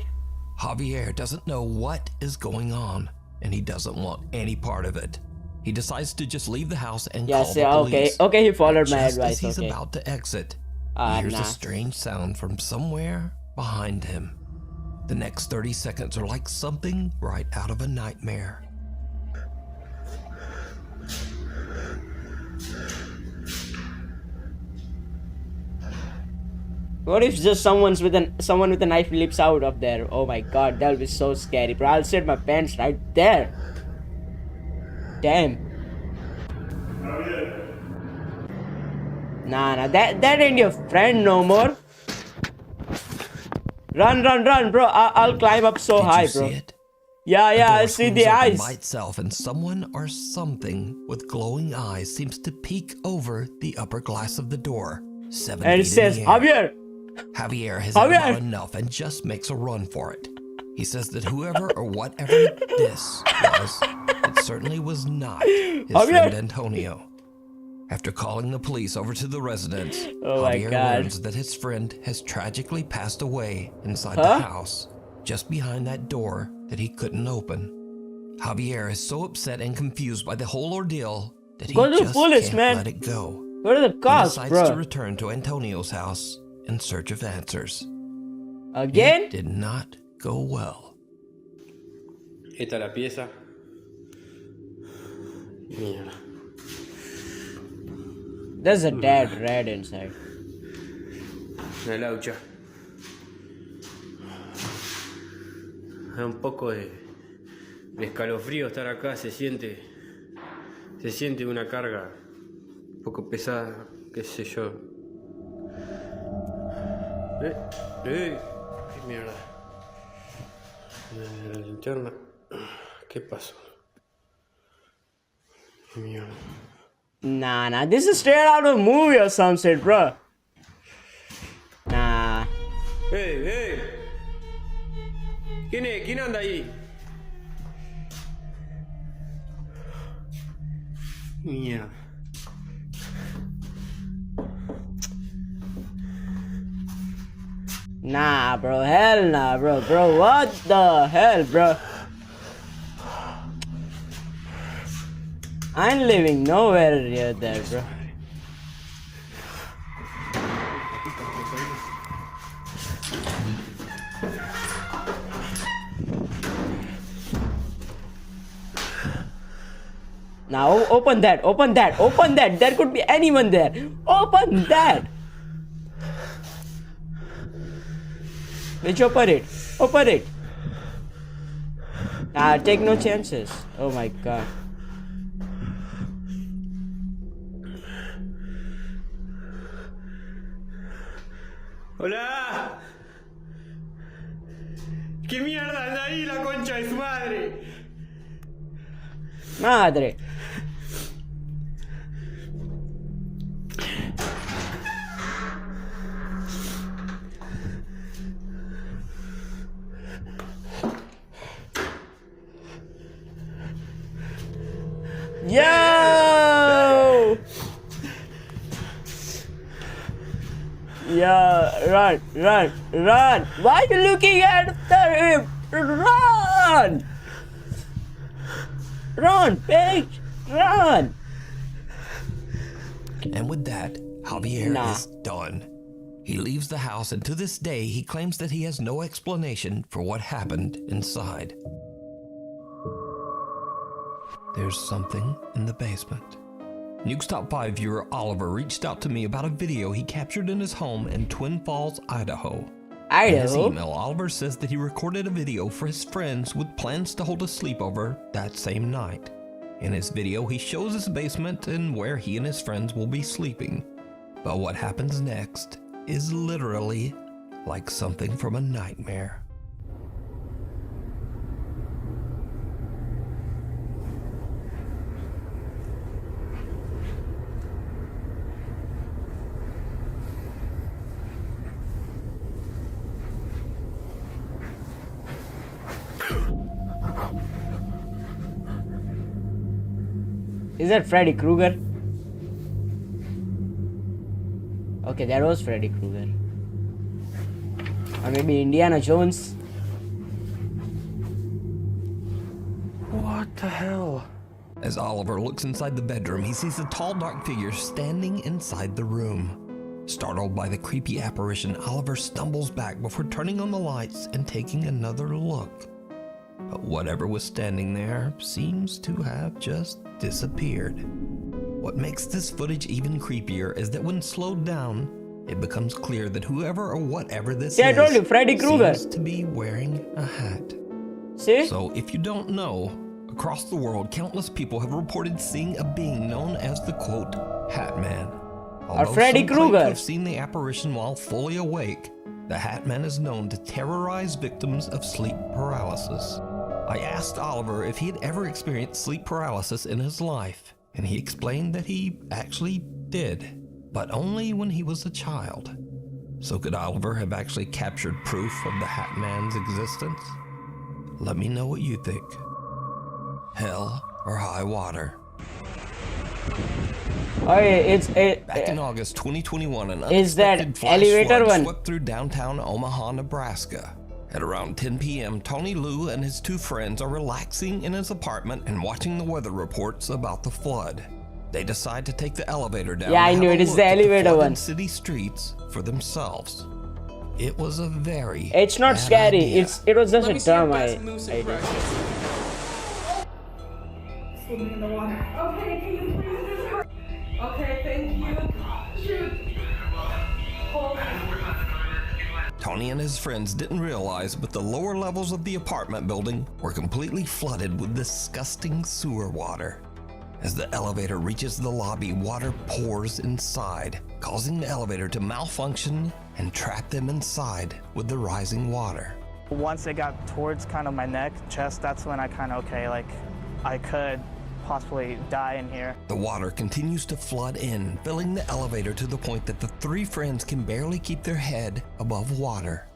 Speaker 2: Javier doesn't know what is going on, and he doesn't want any part of it. He decides to just leave the house and call the police.
Speaker 1: Okay, he followed my
Speaker 2: Just
Speaker 1: advice.
Speaker 2: as he's
Speaker 1: Okay.
Speaker 2: about to exit, he hears a strange sound from somewhere behind him. The next 30 seconds are like something right out of a nightmare.
Speaker 1: What if just someone with a knife leaps out of there? Oh my god, that'll be so scary, bro. I'll set my pants right there. Damn. Nah, that ain't your friend no more. Run, bro. I'll climb up so high, bro.
Speaker 2: See it?
Speaker 1: Yeah, I see the eyes.
Speaker 2: By itself, and someone or something with glowing eyes seems to peek over the upper glass of the door. 7
Speaker 1: And it
Speaker 2: feet
Speaker 1: says,
Speaker 2: in the air.
Speaker 1: Javier.
Speaker 2: Javier has had about enough and just makes a run for it. He says that whoever or whatever this was, it certainly was not his friend Antonio. After calling the police over to the residence, Javier learns that his friend has tragically passed away inside the house, just behind that door that he couldn't open. Javier is so upset and confused by the whole ordeal that he just can't let it go.
Speaker 1: Go to the cops,
Speaker 2: He decides
Speaker 1: bro.
Speaker 2: to return to Antonio's house in search of answers.
Speaker 1: Again?
Speaker 2: It did not go well.
Speaker 13: Esta es la pieza. Mierda.
Speaker 1: There's a dead rat inside.
Speaker 13: Una laucha. Da un poco de escalofrío estar acá, se siente una carga un poco pesada, qué sé yo. Qué mierda. La linterna. ¿Qué pasó? Qué mierda.
Speaker 1: Nah, this is straight out of a movie or some shit, bro. Nah.
Speaker 13: Hey. ¿Quién anda ahí? Mierda.
Speaker 1: Nah, bro. Hell nah, bro. Bro, what the hell, bro? I ain't living nowhere near there, bro. Now open that. There could be anyone there. Open that. Let's open it. Nah, take no chances. Oh my god.
Speaker 13: ¡Hola! ¿Qué mierda anda ahí la concha de su madre?
Speaker 1: Madre. Yo! Yeah, run! Why are you looking at him? Run! Run, bitch! Run!
Speaker 2: And with that, Javier is done. He leaves the house, and to this day, he claims that he has no explanation for what happened inside. There's something in the basement. Nuke's Top 5 viewer Oliver reached out to me about a video he captured in his home in Twin Falls, Idaho. In his email, Oliver says that he recorded a video for his friends with plans to hold a sleepover that same night. In his video, he shows his basement and where he and his friends will be sleeping. But what happens next is literally like something from a nightmare.
Speaker 1: Is that Freddy Krueger? Okay, that was Freddy Krueger. Or maybe Indiana Jones.
Speaker 2: What the hell? As Oliver looks inside the bedroom, he sees a tall, dark figure standing inside the room. Startled by the creepy apparition, Oliver stumbles back before turning on the lights and taking another look. But whatever was standing there seems to have just disappeared. What makes this footage even creepier is that when slowed down, it becomes clear that whoever or whatever this
Speaker 1: I told you, Freddy Krueger
Speaker 2: seems to be wearing a hat.
Speaker 1: See?
Speaker 2: So if you don't know, across the world, countless people have reported seeing a being known as the quote, Hat Man. Although
Speaker 1: Freddy
Speaker 2: some claim to
Speaker 1: Krueger
Speaker 2: have seen the apparition while fully awake, the Hat Man is known to terrorize victims of sleep paralysis. I asked Oliver if he had ever experienced sleep paralysis in his life, and he explained that he actually did, but only when he was a child. So could Oliver have actually captured proof of the Hat Man's existence? Let me know what you think. Hell or high water?
Speaker 1: Oh, it's
Speaker 2: back in August 2021, an
Speaker 1: is that
Speaker 2: unexpected flash
Speaker 1: elevator
Speaker 2: flood
Speaker 1: one
Speaker 2: swept through downtown Omaha, Nebraska. At around 10 p.m., Tony Liu and his two friends are relaxing in his apartment and watching the weather reports about the flood. They decide to take the elevator down.
Speaker 1: Yeah, I knew it. It's the elevator one.
Speaker 2: City streets for themselves. It was a very
Speaker 1: It's not scary.
Speaker 2: idea.
Speaker 1: It was just a term I did.
Speaker 4: Swimming in the water. Okay, can you please just hurry? Okay, thank you. Shoot. Hold on.
Speaker 2: Tony and his friends didn't realize, but the lower levels of the apartment building were completely flooded with disgusting sewer water. As the elevator reaches the lobby, water pours inside, causing the elevator to malfunction and trap them inside with the rising water.
Speaker 15: Once it got towards kind of my neck, chest, that's when I kind of, I could possibly die in here.
Speaker 2: The water continues to flood in, filling the elevator to the point that the three friends can barely keep their head above water.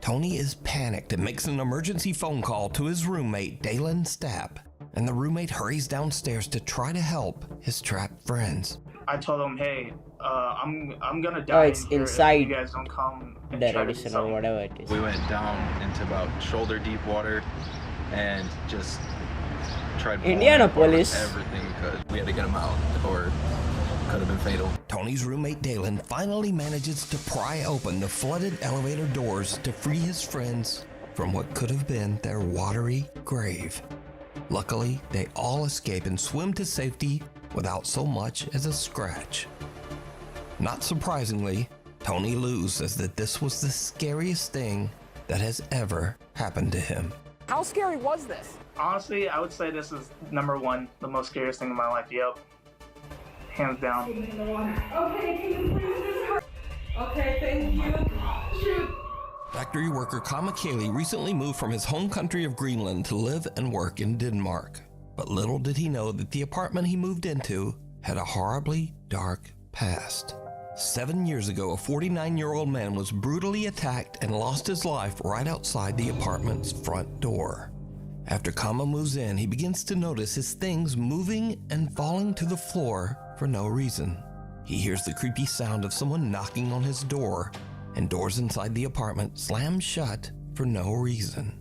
Speaker 2: Tony is panicked and makes an emergency phone call to his roommate, Dalen Stapp, and the roommate hurries downstairs to try to help his trapped friends.
Speaker 15: I told them, hey, I'm gonna die
Speaker 1: it's
Speaker 15: in here
Speaker 1: inside
Speaker 15: if you guys don't come and
Speaker 1: that
Speaker 15: try to do
Speaker 1: edition or
Speaker 15: something.
Speaker 1: whatever it is.
Speaker 16: We went down into about shoulder deep water and just tried
Speaker 1: Indianapolis.
Speaker 16: everything we could. We had to get them out or it could have been fatal.
Speaker 2: Tony's roommate Dalen finally manages to pry open the flooded elevator doors to free his friends from what could have been their watery grave. Luckily, they all escape and swim to safety without so much as a scratch. Not surprisingly, Tony Liu says that this was the scariest thing that has ever happened to him.
Speaker 17: How scary was this?
Speaker 15: Honestly, I would say this is number one, the most scariest thing in my life. Yep. Hands down.
Speaker 4: Swimming in the water. Okay, can you please just hurry? Okay, thank you. Shoot.
Speaker 2: Factory worker Kama Kaylee recently moved from his home country of Greenland to live and work in Denmark. But little did he know that the apartment he moved into had a horribly dark past. 7 years ago, a 49-year-old man was brutally attacked and lost his life right outside the apartment's front door. After Kama moves in, he begins to notice his things moving and falling to the floor for no reason. He hears the creepy sound of someone knocking on his door, and doors inside the apartment slam shut for no reason.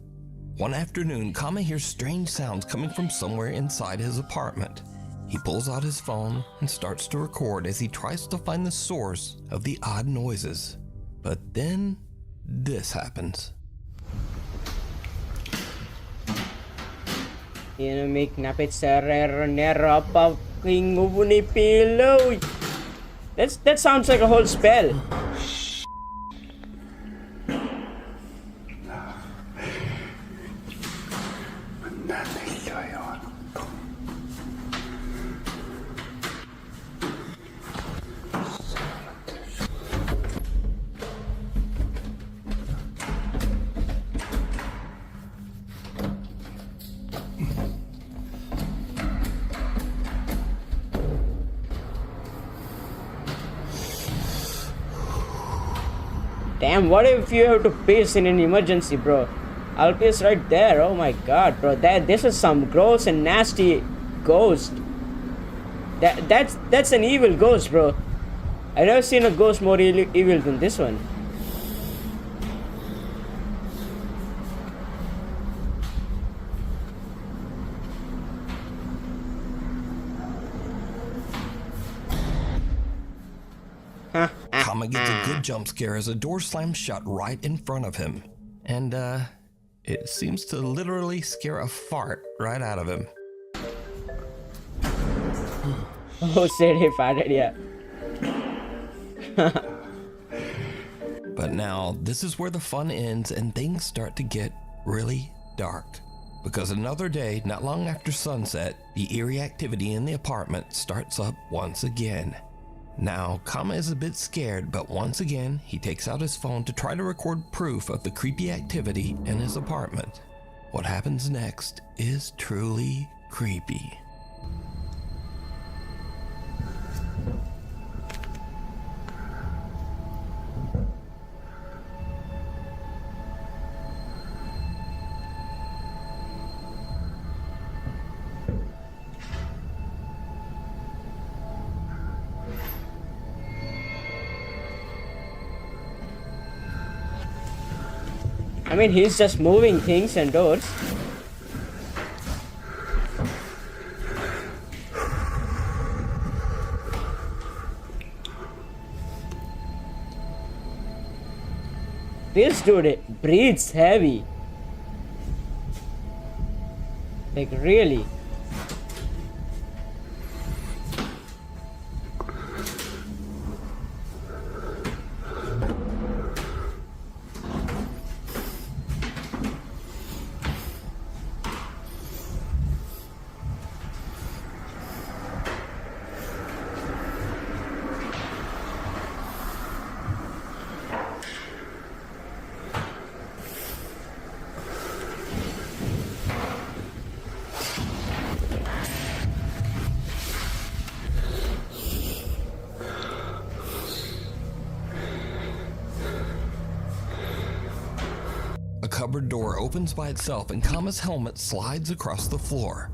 Speaker 2: One afternoon, Kama hears strange sounds coming from somewhere inside his apartment. He pulls out his phone and starts to record as he tries to find the source of the odd noises. But then, this happens.
Speaker 1: King ubuni pillow. That sounds like a whole spell. Damn, what if you have to piss in an emergency, bro? I'll piss right there. Oh my god, bro. This is some gross and nasty ghost. That's an evil ghost, bro. I've never seen a ghost more evil than this one.
Speaker 2: Kama gets a good jump scare as a door slams shut right in front of him. And, it seems to literally scare a fart right out of him.
Speaker 1: Oh, said he farted, yeah.
Speaker 2: But now, this is where the fun ends and things start to get really dark. Because another day, not long after sunset, the eerie activity in the apartment starts up once again. Now, Kama is a bit scared, but once again, he takes out his phone to try to record proof of the creepy activity in his apartment. What happens next is truly creepy.
Speaker 1: I mean, he's just moving things and doors. This dude breathes heavy. Like, really?
Speaker 2: A cupboard door opens by itself and Kama's helmet slides across the floor.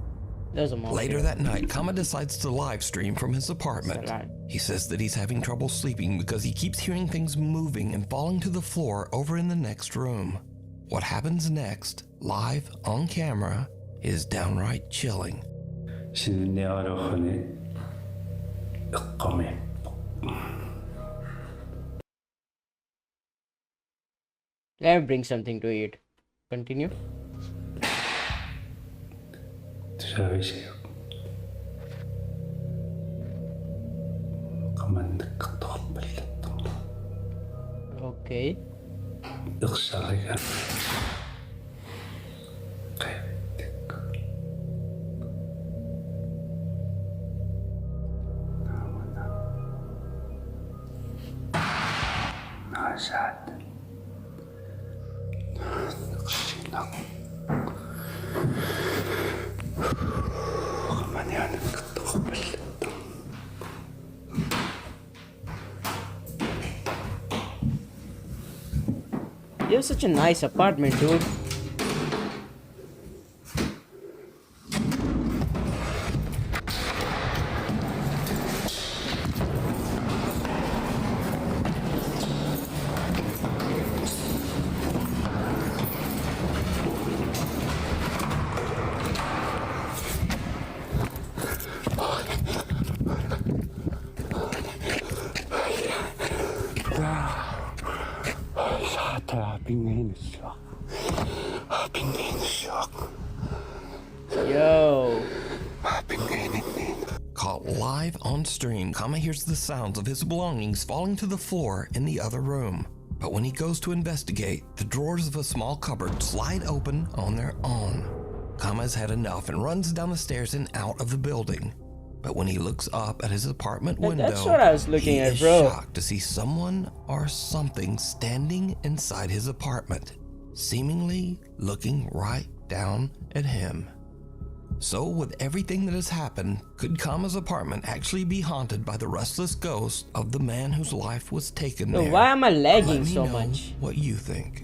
Speaker 2: Later that night, Kama decides to live stream from his apartment. He says that he's having trouble sleeping because he keeps hearing things moving and falling to the floor over in the next room. What happens next, live on camera, is downright chilling.
Speaker 1: Let me bring something to eat. Continue. Okay. You have such a nice apartment, dude.
Speaker 2: Caught But live on stream, Kama hears the sounds of his belongings falling to the floor in the other room. But when he goes to investigate, the drawers of a small cupboard slide open on their own. Kama has had enough and runs down the stairs and out of the building. But when he looks up at his apartment window,
Speaker 1: that's what I was looking
Speaker 2: he
Speaker 1: at,
Speaker 2: is
Speaker 1: bro.
Speaker 2: shocked to see someone or something standing inside his apartment, seemingly looking right down at him. So with everything that has happened, could Kama's apartment actually be haunted by the restless ghost of the man whose life was taken
Speaker 1: Bro,
Speaker 2: there?
Speaker 1: why am I lagging
Speaker 2: Let me
Speaker 1: so
Speaker 2: know
Speaker 1: much?
Speaker 2: what you think.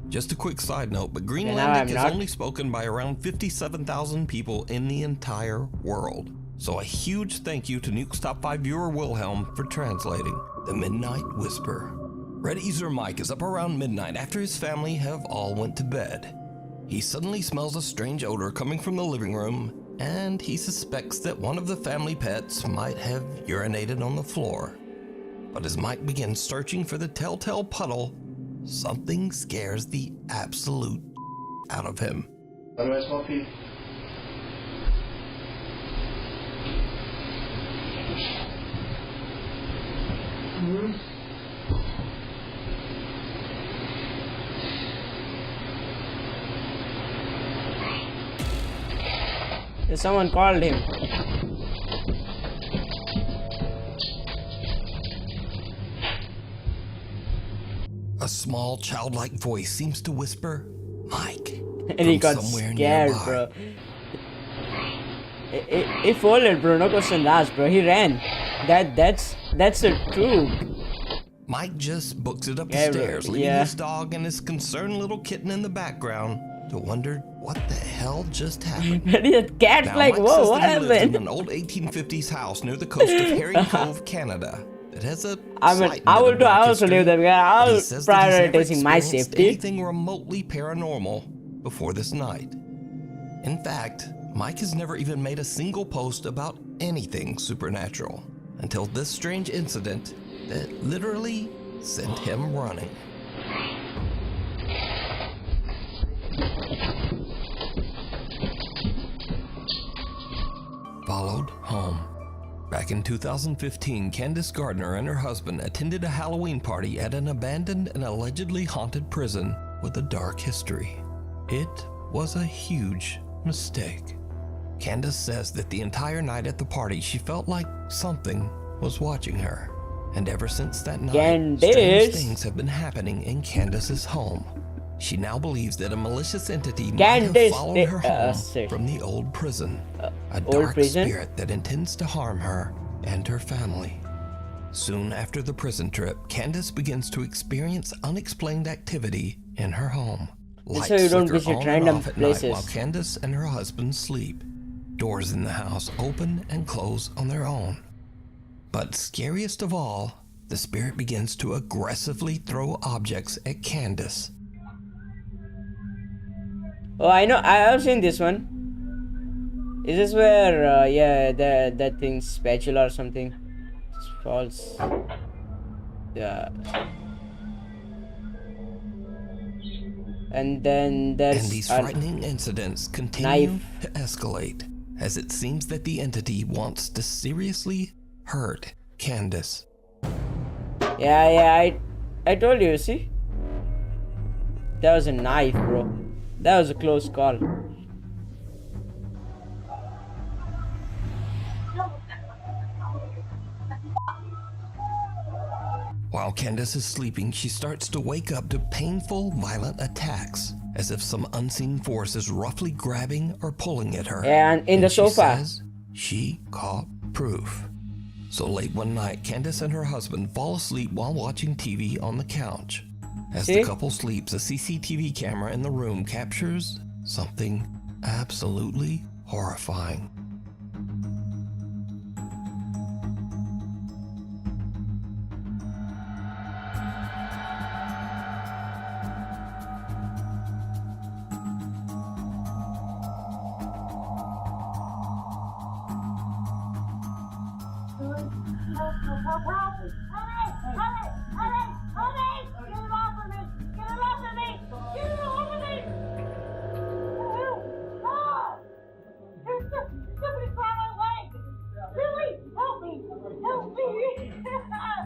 Speaker 2: Just a quick side note, but
Speaker 1: now
Speaker 2: Greenlandic
Speaker 1: I'm
Speaker 2: is
Speaker 1: not-
Speaker 2: only spoken by around 57,000 people in the entire world. So a huge thank you to Nuke's Top 5 viewer Wilhelm for translating The Midnight Whisper. Red Easer Mike is up around midnight after his family have all went to bed. He suddenly smells a strange odor coming from the living room, and he suspects that one of the family pets might have urinated on the floor. But as Mike begins searching for the telltale puddle, something scares the absolute out of him.
Speaker 8: How do I smell pee?
Speaker 1: Someone called him.
Speaker 2: A small childlike voice seems to whisper, "Mike,"
Speaker 1: And he
Speaker 2: from
Speaker 1: got
Speaker 2: somewhere
Speaker 1: scared,
Speaker 2: nearby.
Speaker 1: bro. He folded, bro. No question asked, bro. He ran. That's the truth.
Speaker 2: Mike just books it up the
Speaker 1: Yeah, bro,
Speaker 2: stairs, leaving
Speaker 1: yeah.
Speaker 2: his dog and his concerned little kitten in the background to wonder what the hell just happened.
Speaker 1: The cat's
Speaker 2: Now,
Speaker 1: like,
Speaker 2: Mike
Speaker 1: whoa,
Speaker 2: says
Speaker 1: what
Speaker 2: that he lives in
Speaker 1: happened?
Speaker 2: an old 1850s house near the coast of Herring Cove, Canada. It has a
Speaker 1: I mean,
Speaker 2: slight
Speaker 1: I
Speaker 2: bit
Speaker 1: will
Speaker 2: of
Speaker 1: do. I
Speaker 2: dark
Speaker 1: also
Speaker 2: history,
Speaker 1: live there.
Speaker 2: but
Speaker 1: I'll
Speaker 2: he says that he's never
Speaker 1: prioritizing my
Speaker 2: experienced
Speaker 1: safety.
Speaker 2: anything remotely paranormal before this night. In fact, Mike has never even made a single post about anything supernatural until this strange incident that literally sent him running. Followed home. Back in 2015, Candace Gardner and her husband attended a Halloween party at an abandoned and allegedly haunted prison with a dark history. It was a huge mistake. Candace says that the entire night at the party she felt like something was watching her. And ever since that night, strange
Speaker 1: Candace.
Speaker 2: things have been happening in Candace's home. She now believes that a malicious entity might have
Speaker 1: Candace,
Speaker 2: followed her home
Speaker 1: sorry.
Speaker 2: from the old prison. A
Speaker 1: old
Speaker 2: dark
Speaker 1: prison?
Speaker 2: spirit that intends to harm her and her family. Soon after the prison trip, Candace begins to experience unexplained activity in her home.
Speaker 1: That's
Speaker 2: Lights
Speaker 1: why you don't
Speaker 2: flicker
Speaker 1: visit
Speaker 2: on and
Speaker 1: random
Speaker 2: off at
Speaker 1: places.
Speaker 2: night while Candace and her husband sleep. Doors in the house open and close on their own. But scariest of all, the spirit begins to aggressively throw objects at Candace.
Speaker 1: Oh, I know. I have seen this one. Is this where, yeah, that thing, spatula or something, just falls? Yeah. And then there's
Speaker 2: And these
Speaker 1: a
Speaker 2: frightening incidents continue
Speaker 1: knife.
Speaker 2: to escalate, as it seems that the entity wants to seriously hurt Candace.
Speaker 1: Yeah, I told you, see? That was a knife, bro. That was a close call.
Speaker 2: While Candace is sleeping, she starts to wake up to painful, violent attacks, as if some unseen force is roughly grabbing or pulling at her.
Speaker 1: And in the
Speaker 2: she
Speaker 1: sofa.
Speaker 2: says she caught proof. So late one night, Candace and her husband fall asleep while watching TV on the couch. As
Speaker 1: See?
Speaker 2: the couple sleeps, a CCTV camera in the room captures something absolutely horrifying.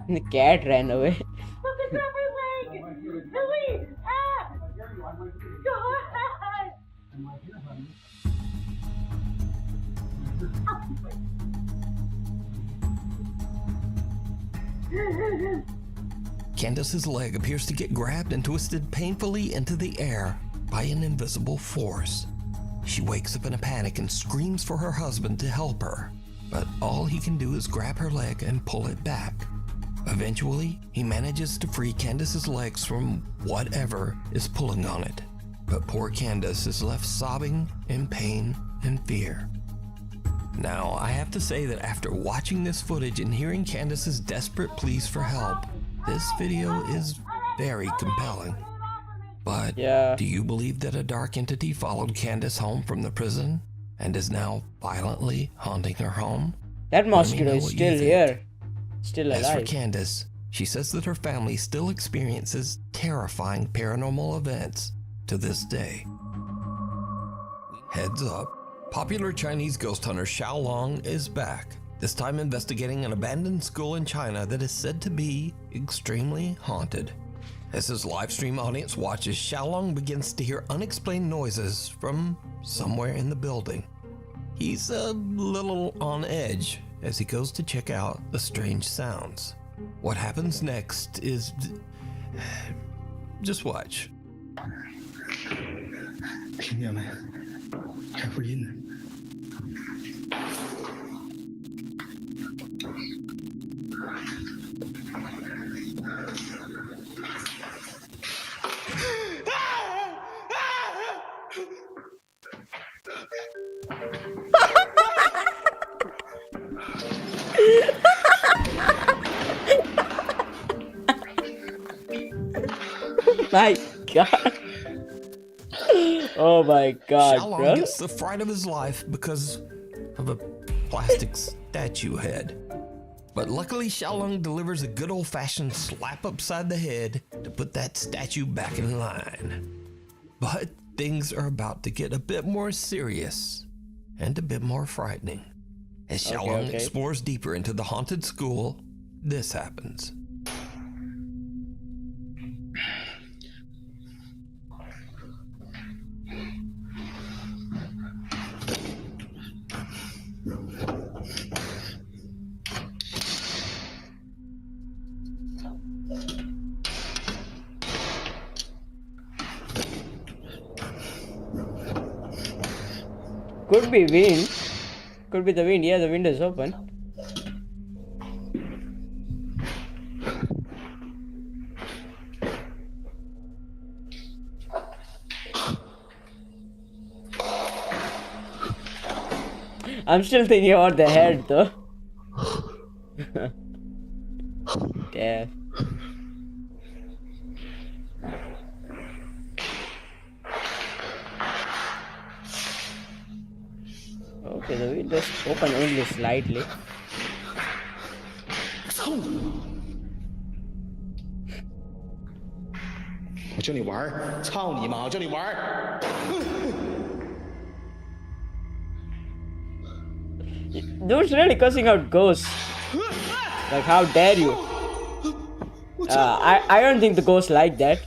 Speaker 1: The cat ran away.
Speaker 4: Look, it's on my leg! Billy! Ah! God!
Speaker 2: Candace's leg appears to get grabbed and twisted painfully into the air by an invisible force. She wakes up in a panic and screams for her husband to help her, but all he can do is grab her leg and pull it back. Eventually, he manages to free Candace's legs from whatever is pulling on it, but poor Candace is left sobbing in pain and fear. Now, I have to say that after watching this footage and hearing Candace's desperate pleas for help, this video is very compelling. But do you believe that a dark entity followed Candace home from the prison and is now violently haunting her home?
Speaker 1: That mosquito is still here. Still alive.
Speaker 2: As for Candace, she says that her family still experiences terrifying paranormal events to this day. Heads up, popular Chinese ghost hunter Xiaolong is back, this time investigating an abandoned school in China that is said to be extremely haunted. As his live stream audience watches, Xiaolong begins to hear unexplained noises from somewhere in the building. He's a little on edge as he goes to check out the strange sounds. What happens next is... just watch.
Speaker 18: 听见没？还回音呢。
Speaker 1: My God. Oh my God,
Speaker 2: Xiaolong
Speaker 1: bro.
Speaker 2: gets the fright of his life because of a plastic statue head. But luckily, Xiaolong delivers a good old-fashioned slap upside the head to put that statue back in line. But things are about to get a bit more serious and a bit more frightening. As Xiaolong explores deeper into the haunted school, this happens.
Speaker 1: Could be wind. Could be the wind. Yeah, the window is open. I'm still thinking about the head though. Damn. Okay, the windows open only slightly.
Speaker 18: 我教你玩儿，操你妈！我教你玩儿。
Speaker 1: Dude's really cussing out ghosts. Like, how dare you? I don't think the ghosts like that.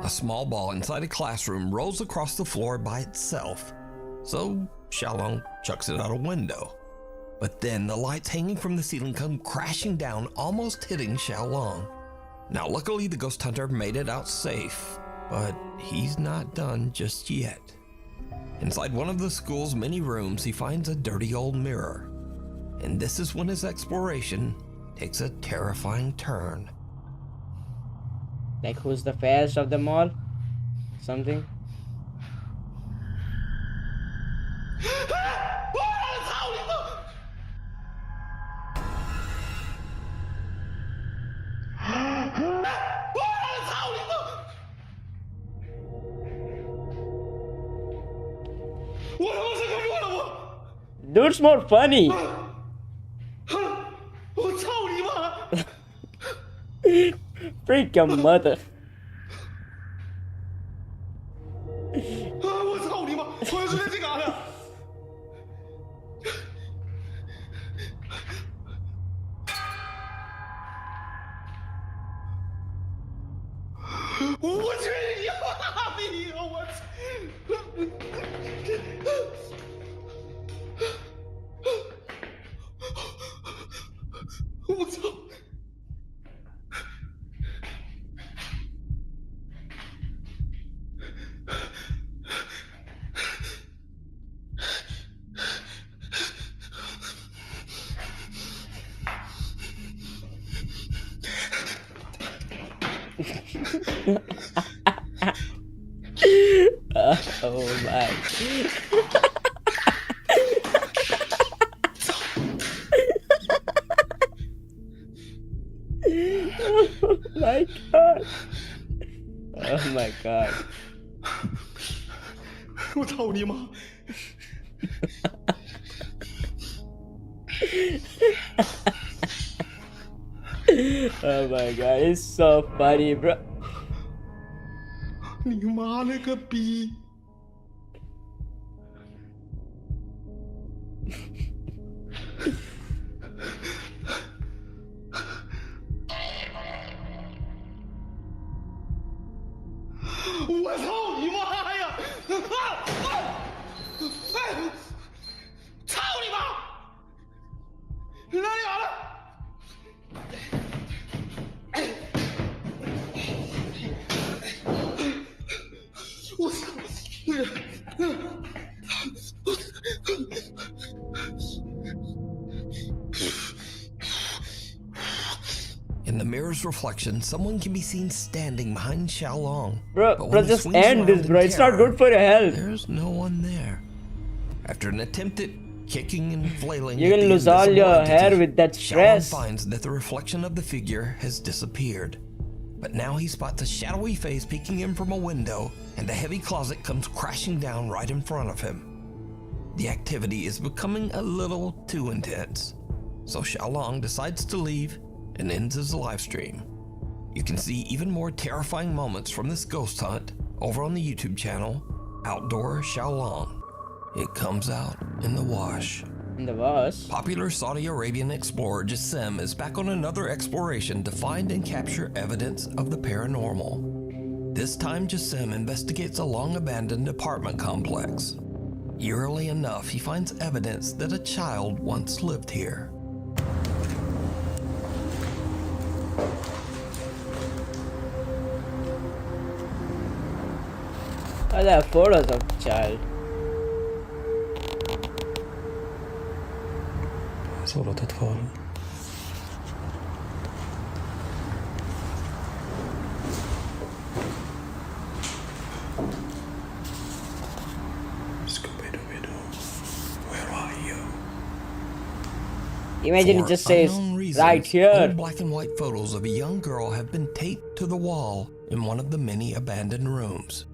Speaker 2: A small ball inside a classroom rolls across the floor by itself, so Xiaolong chucks it out a window. But then the lights hanging from the ceiling come crashing down, almost hitting Xiaolong. Now luckily the ghost hunter made it out safe, but he's not done just yet. Inside one of the school's many rooms, he finds a dirty old mirror. And this is when his exploration takes a terrifying turn.
Speaker 1: Like, who's the fairest of them all? Something?
Speaker 2: What?
Speaker 1: Dude's more funny. Freak your mother.
Speaker 18: 我操你妈！我要出来这干啥？我去你妈逼！我操！我操！
Speaker 1: Oh my. Oh my god. Oh my god.
Speaker 18: 我操你妈！
Speaker 1: Oh my god, it's so funny, bro.
Speaker 18: 你妈了个逼！ 我操你妈呀！操你妈！你哪里来了？ 我操！
Speaker 2: In the mirror's reflection, someone can be seen standing behind Xiaolong.
Speaker 1: Bro, just end this, bro. It's not good for your health.
Speaker 2: There's no one there. After an attempt at kicking and flailing,
Speaker 1: you're gonna lose all your hair with that stress.
Speaker 2: Xiaolong finds that the reflection of the figure has disappeared. But now he spots a shadowy face peeking in from a window, and a heavy closet comes crashing down right in front of him. The activity is becoming a little too intense, so Xiaolong decides to leave and ends his live stream. You can see even more terrifying moments from this ghost hunt over on the YouTube channel, Outdoor Xiaolong. It comes out in the wash.
Speaker 1: In the wash?
Speaker 2: Popular Saudi Arabian explorer Jassim is back on another exploration to find and capture evidence of the paranormal. This time Jassim investigates a long-abandoned apartment complex. Eerily enough, he finds evidence that a child once lived here.
Speaker 1: Oh, there are photos of the child.
Speaker 13: صورة أطفال. Where are you?
Speaker 1: Imagine it just says right here.
Speaker 2: Old black and white photos of a young girl have been taped to the wall in one of the many abandoned rooms.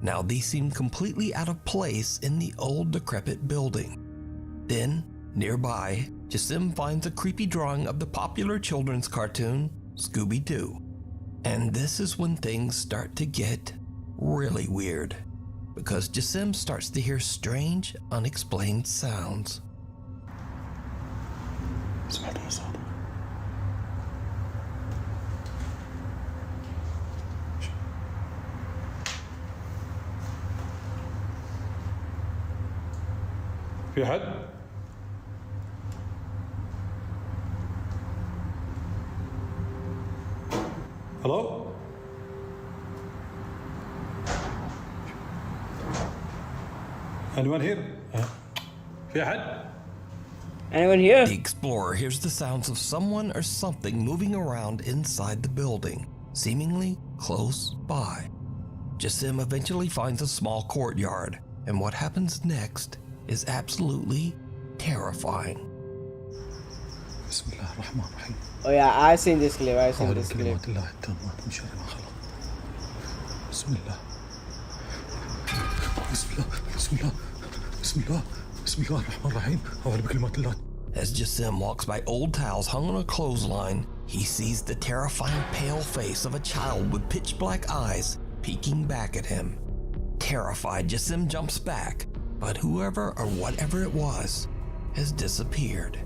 Speaker 2: Now these seem completely out of place in the old decrepit building. Then, nearby, Jassim finds a creepy drawing of the popular children's cartoon, Scooby-Doo. And this is when things start to get really weird, because Jassim starts to hear strange, unexplained sounds.
Speaker 13: في حد؟ Hello? Anyone here? في أحد?
Speaker 1: Anyone here?
Speaker 2: The explorer hears the sounds of someone or something moving around inside the building, seemingly close by. Jassim eventually finds a small courtyard, and what happens next is absolutely terrifying.
Speaker 1: Oh yeah, I've seen this clip. I've seen this clip.
Speaker 2: As Jassim walks by old towels hung on a clothesline, he sees the terrifying pale face of a child with pitch black eyes peeking back at him. Terrified, Jassim jumps back, but whoever or whatever it was has disappeared.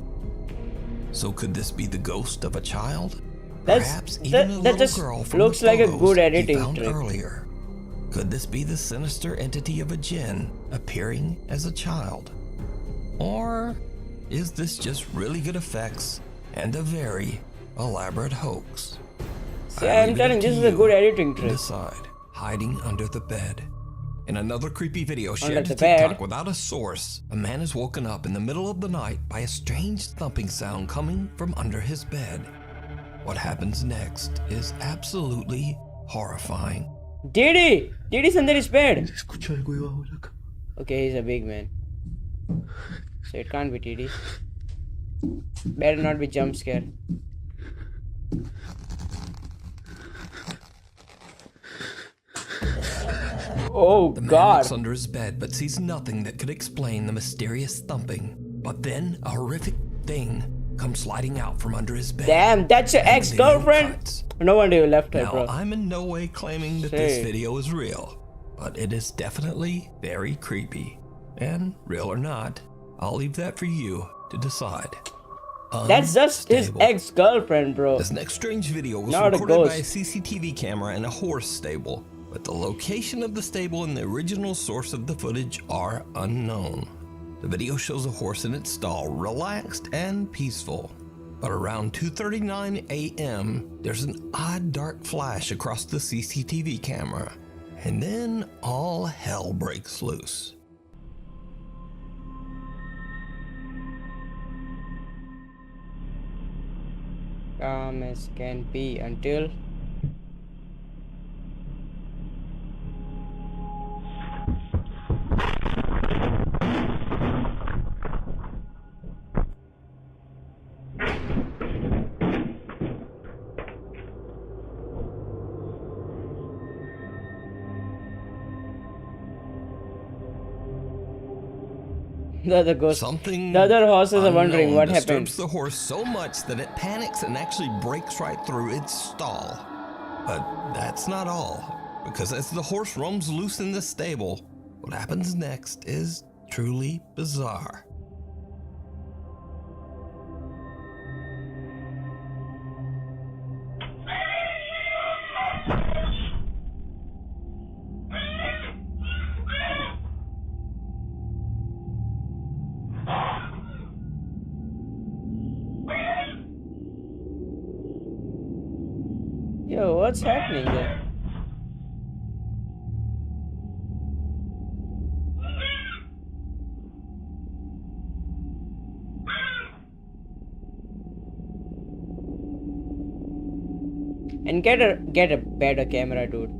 Speaker 2: So could this be the ghost of a child? Perhaps even a little girl from
Speaker 1: looks
Speaker 2: the
Speaker 1: like a
Speaker 2: photos
Speaker 1: good
Speaker 2: he
Speaker 1: editing
Speaker 2: found
Speaker 1: trick.
Speaker 2: earlier. Could this be the sinister entity of a jinn appearing as a child? Or is this just really good effects and a very elaborate hoax?
Speaker 1: See, I'm telling this is a good editing trick.
Speaker 2: Decide. Hiding under the bed. In another creepy video
Speaker 1: Under
Speaker 2: shared to
Speaker 1: the bed.
Speaker 2: TikTok without a source, a man is woken up in the middle of the night by a strange thumping sound coming from under his bed. What happens next is absolutely horrifying.
Speaker 1: Didi's under his bed. Okay, he's a big man. So it can't be Didi. Better not be jump scare. Oh
Speaker 2: the man
Speaker 1: God!
Speaker 2: looks under his bed but sees nothing that could explain the mysterious thumping. But then a horrific thing comes sliding out from under his bed.
Speaker 1: Damn, that's your ex-girlfriend. No wonder you left her,
Speaker 2: Now,
Speaker 1: bro.
Speaker 2: I'm in no way claiming that this video is real, but it is definitely very creepy. And real or not, I'll leave that for you to decide.
Speaker 1: That's just his ex-girlfriend, bro.
Speaker 2: This next strange video was
Speaker 1: Not a
Speaker 2: recorded by a
Speaker 1: ghost.
Speaker 2: CCTV camera in a horse stable, but the location of the stable and the original source of the footage are unknown. The video shows a horse in its stall, relaxed and peaceful. But around 2:39 a.m., there's an odd dark flash across the CCTV camera. And then all hell breaks loose.
Speaker 1: Calm as can be until... The other ghost. The other horses are wondering what happened.
Speaker 2: Disturbs the horse so much that it panics and actually breaks right through its stall. But that's not all, because as the horse roams loose in the stable, what happens next is truly bizarre.
Speaker 1: Yo, what's happening there? And get a better camera, dude.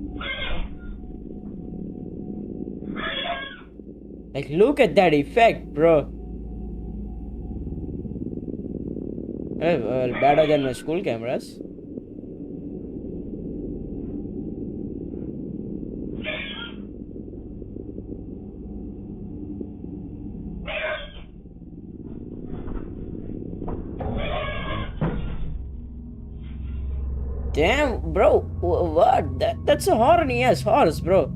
Speaker 1: Like, look at that effect, bro. Well, better than my school cameras. Damn, bro, what? That's a horny ass horse, bro.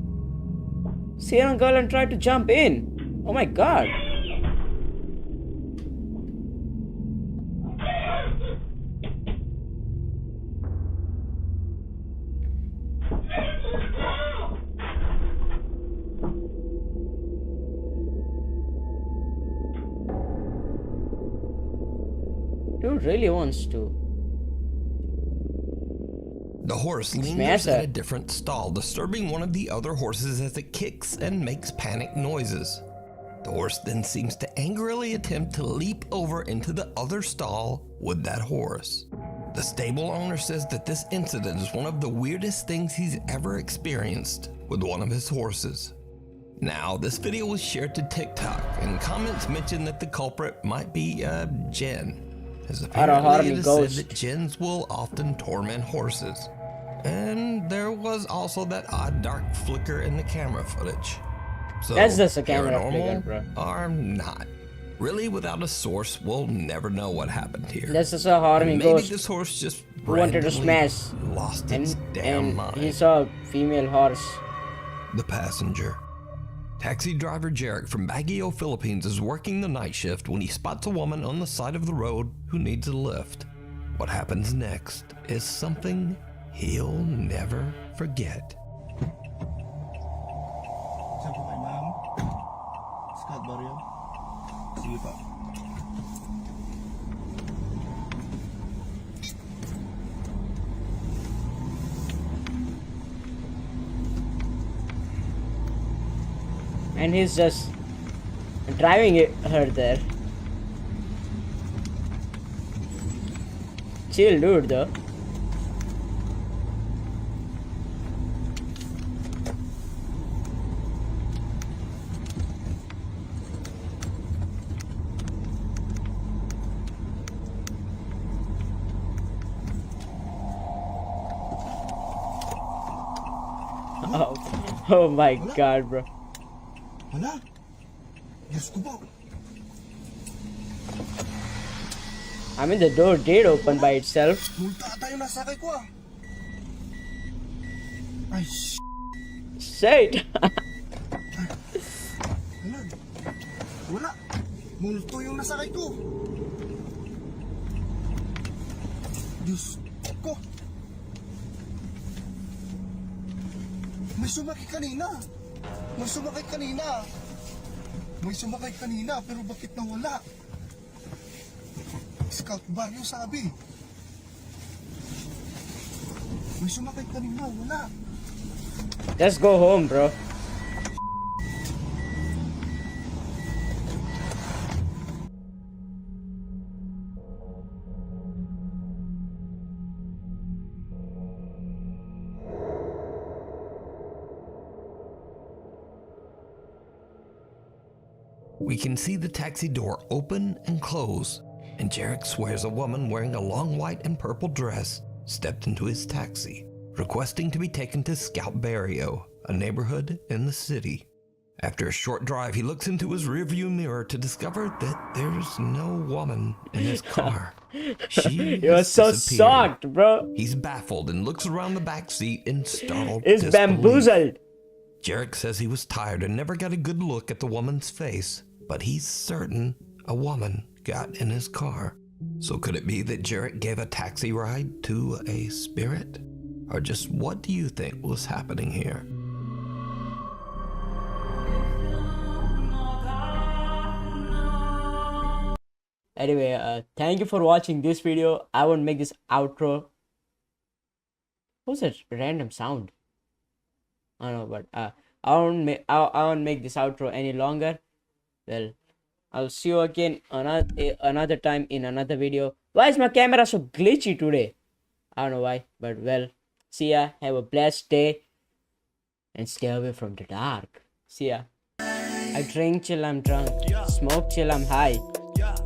Speaker 1: See a girl and try to jump in. Oh my God. Dude really wants to.
Speaker 2: The horse lingers at a different stall, disturbing one of the other horses as it kicks and makes panic noises. The horse then seems to angrily attempt to leap over into the other stall with that horse. The stable owner says that this incident is one of the weirdest things he's ever experienced with one of his horses. Now, this video was shared to TikTok, and comments mentioned that the culprit might be a jinn. As apparently it is said that jinns will often torment horses. And there was also that odd dark flicker in the camera footage. So
Speaker 1: that's just a camera flicker, bro.
Speaker 2: or not. Really, without a source, we'll never know what happened here.
Speaker 1: That's just a horror.
Speaker 2: Maybe
Speaker 1: Ghost
Speaker 2: this horse just
Speaker 1: who wanted to
Speaker 2: randomly
Speaker 1: smash,
Speaker 2: lost its damn mind.
Speaker 1: he saw a female horse.
Speaker 2: The passenger. Taxi driver Jarek from Baguio, Philippines is working the night shift when he spots a woman on the side of the road who needs a lift. What happens next is something he'll never forget.
Speaker 19: Saan po kay ma'am? Scott Barrio? Sige pa.
Speaker 1: And he's just driving her there. Chill dude though. Oh my god, bro.
Speaker 19: Wala. Diyos ko po.
Speaker 1: I mean, the door did open by itself.
Speaker 19: Multa ata yung nasakay ko ah. Ay,
Speaker 1: Say it.
Speaker 19: Wala. Wala. Multo yung nasakay ko. Diyos ko. May sumakay kanina. May sumakay kanina. May sumakay kanina, pero bakit nawala? Scout Barrio sabi. May sumakay kanina, wala.
Speaker 1: Let's go home, bro.
Speaker 2: We can see the taxi door open and close, and Jarek swears a woman wearing a long white and purple dress stepped into his taxi, requesting to be taken to Scout Barrio, a neighborhood in the city. After a short drive, he looks into his rearview mirror to discover that there's no woman in his car. She
Speaker 1: You're so shocked, bro.
Speaker 2: He's baffled and looks around the back seat in startled
Speaker 1: It's
Speaker 2: disbelief.
Speaker 1: bamboozled.
Speaker 2: Jarek says he was tired and never got a good look at the woman's face, but he's certain a woman got in his car. So could it be that Jarek gave a taxi ride to a spirit? Or just what do you think was happening here?
Speaker 1: Anyway, thank you for watching this video. I won't make this outro. What's that random sound? I don't know, but I won't make this outro any longer. Well, I'll see you again another time in another video. Why is my camera so glitchy today? I don't know why, but well, see ya. Have a blessed day and stay away from the dark. See ya. I drink till I'm drunk, smoke till I'm high,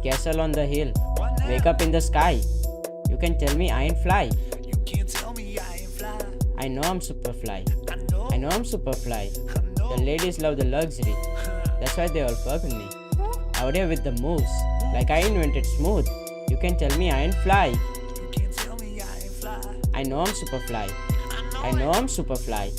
Speaker 1: castle on the hill, wake up in the sky. You can tell me I ain't fly. I know I'm super fly. I know I'm super fly. The ladies love the luxury. That's why they all fuck with me. Out here with the moves, like I invented smooth. You can tell me I ain't fly. I know I'm super fly. I know I'm super fly.